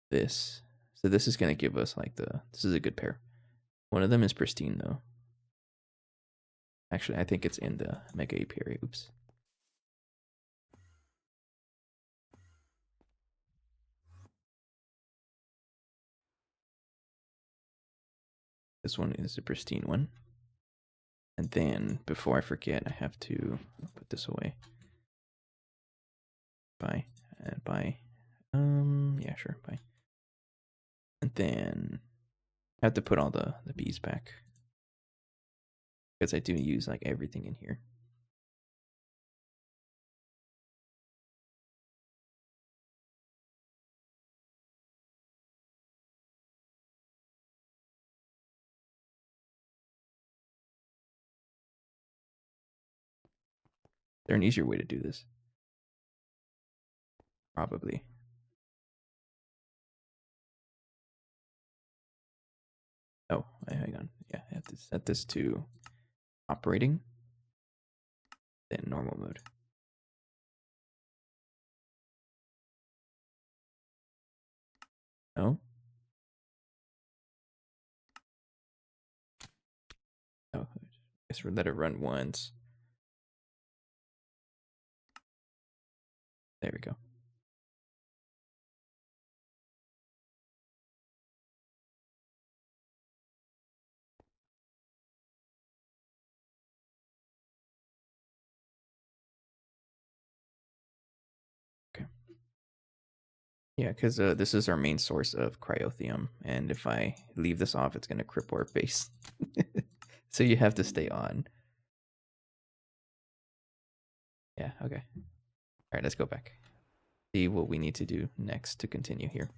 this. So this is going to give us like this is a good pair. One of them is pristine though. Actually, I think it's in the mega apiary. Oops. This one is a pristine one. And then before I forget, I have to put this away. Bye. Bye. Yeah, sure. Bye. And then I have to put all the bees back. Because I do use like everything in here. Is there an easier way to do this? Probably. Oh, hang on. Yeah, I have to set this to operating, then normal mode. No? Oh, I guess we'll let it run once. There we go. Okay. Yeah, because this is our main source of cryothium, and if I leave this off, it's going to cripple our base. So you have to stay on. Yeah, okay. All right, let's go back. See what we need to do next to continue here.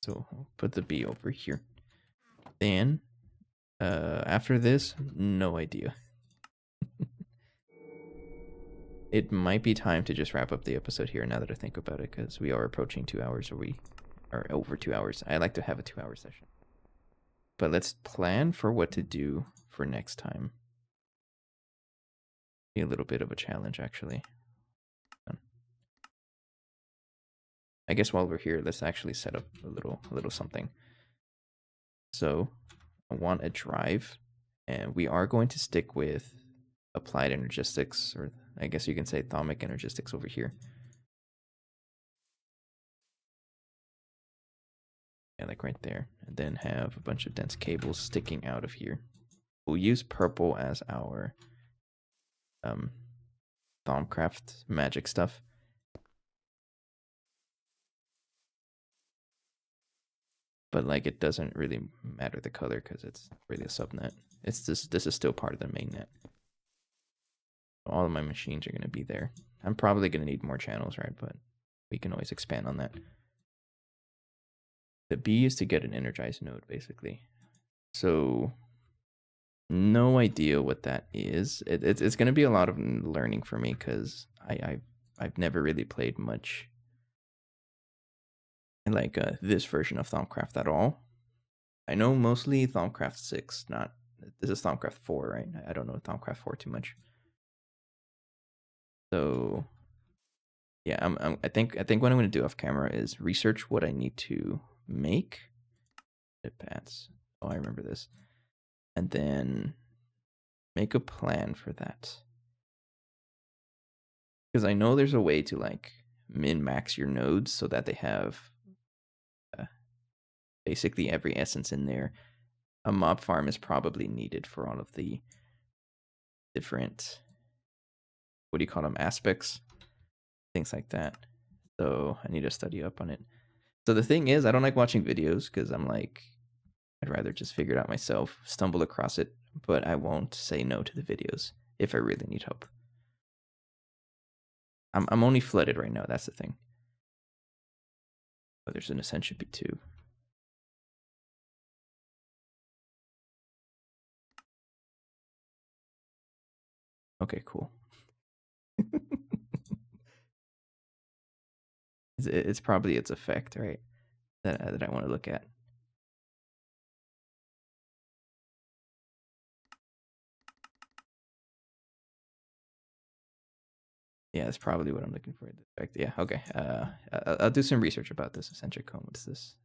So I'll put the B over here. Then, after this, no idea. It might be time to just wrap up the episode here now that I think about it, because we are approaching 2 hours, or we are over 2 hours. I like to have a 2-hour session. But let's plan for what to do for next time. Be a little bit of a challenge, actually. I guess while we're here, let's actually set up a little something. So I want a drive, and we are going to stick with applied energistics, or I guess you can say atomic energistics over here. Yeah, like right there. And then have a bunch of dense cables sticking out of here. We'll use purple as our Thaumcraft magic stuff. But like it doesn't really matter the color because it's really a subnet. It's this is still part of the mainnet. All of my machines are going to be there. I'm probably going to need more channels, right? But we can always expand on that. The B is to get an energized node, basically. So no idea what that is. It's going to be a lot of learning for me because I've never really played much in like this version of Thaumcraft at all. I know mostly Thaumcraft 6, not this is Thaumcraft 4, right? I don't know Thaumcraft 4 too much. So yeah, I think what I'm going to do off camera is research what I need to make. Paths. Oh, I remember this. And then make a plan for that. Because I know there's a way to like min-max your nodes so that they have basically every essence in there. A mob farm is probably needed for all of the different, what do you call them, aspects, things like that. So I need to study up on it. So the thing is, I don't like watching videos because I'm like, I'd rather just figure it out myself, stumble across it, but I won't say no to the videos if I really need help. I'm only flooded right now, that's the thing. But there's an ascent should be 2. Okay, cool. It's probably its effect, right? That I want to look at. Yeah, that's probably what I'm looking for. The effect. Yeah, okay. I'll do some research about this eccentric cone. What's this?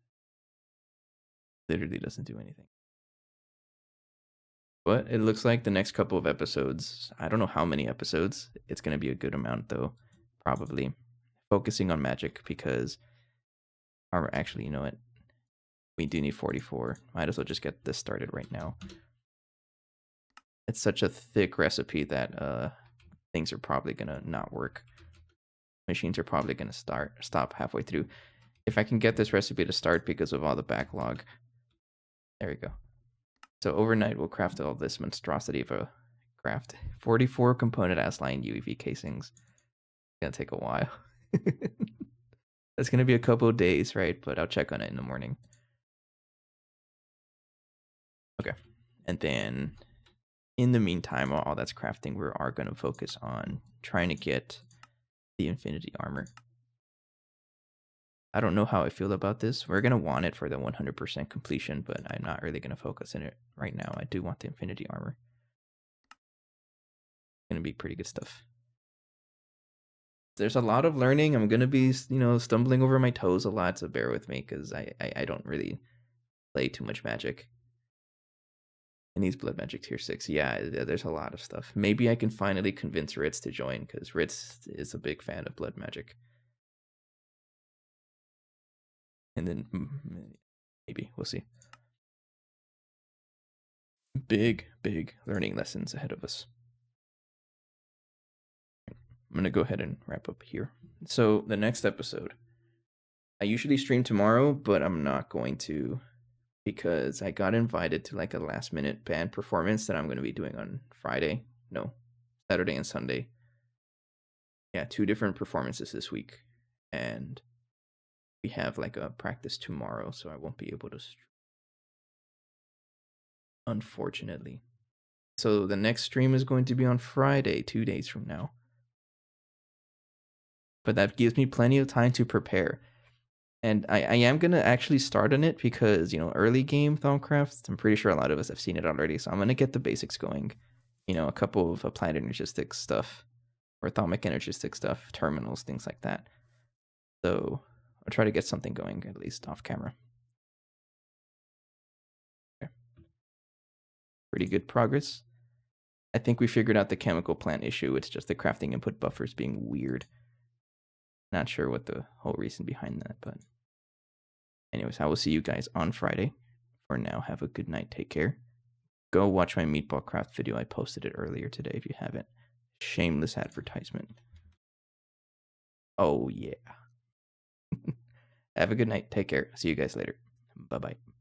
Literally doesn't do anything. But it looks like the next couple of episodes, I don't know how many episodes, it's going to be a good amount though, probably. Focusing on magic because, or actually, you know what? We do need 44. Might as well just get this started right now. It's such a thick recipe that things are probably going to not work. Machines are probably going to stop halfway through. If I can get this recipe to start because of all the backlog. There we go. So overnight, we'll craft all this monstrosity of a craft. 44 component Assline UEV casings. It's going to take a while. That's going to be a couple of days, right? But I'll check on it in the morning. Okay. And then in the meantime, while all that's crafting, we are going to focus on trying to get the infinity armor. I don't know how I feel about this. We're going to want it for the 100% completion, but I'm not really going to focus on it right now. I do want the infinity armor. It's going to be pretty good stuff. There's a lot of learning. I'm going to be, stumbling over my toes a lot, so bear with me because I don't really play too much magic. It needs blood magic tier 6. Yeah, there's a lot of stuff. Maybe I can finally convince Ritz to join because Ritz is a big fan of blood magic. And then maybe we'll see. Big learning lessons ahead of us. I'm going to go ahead and wrap up here. So the next episode, I usually stream tomorrow, but I'm not going to because I got invited to like a last minute band performance that I'm going to be doing on Saturday and Sunday. Yeah, 2 different performances this week. And we have like a practice tomorrow, so I won't be able to stream, unfortunately. So the next stream is going to be on Friday, 2 days from now. But that gives me plenty of time to prepare. And I am going to actually start on it because, early game Thaumcraft, I'm pretty sure a lot of us have seen it already. So I'm going to get the basics going. A couple of applied energistic stuff or atomic energistic stuff, terminals, things like that. So I'll try to get something going at least off camera. Okay. Pretty good progress. I think we figured out the chemical plant issue. It's just the crafting input buffers being weird. Not sure what the whole reason behind that, but anyways, I will see you guys on Friday. For now, have a good night. Take care. Go watch my meatball craft video. I posted it earlier today if you haven't. Shameless advertisement. Oh, yeah. Have a good night. Take care. See you guys later. Bye-bye.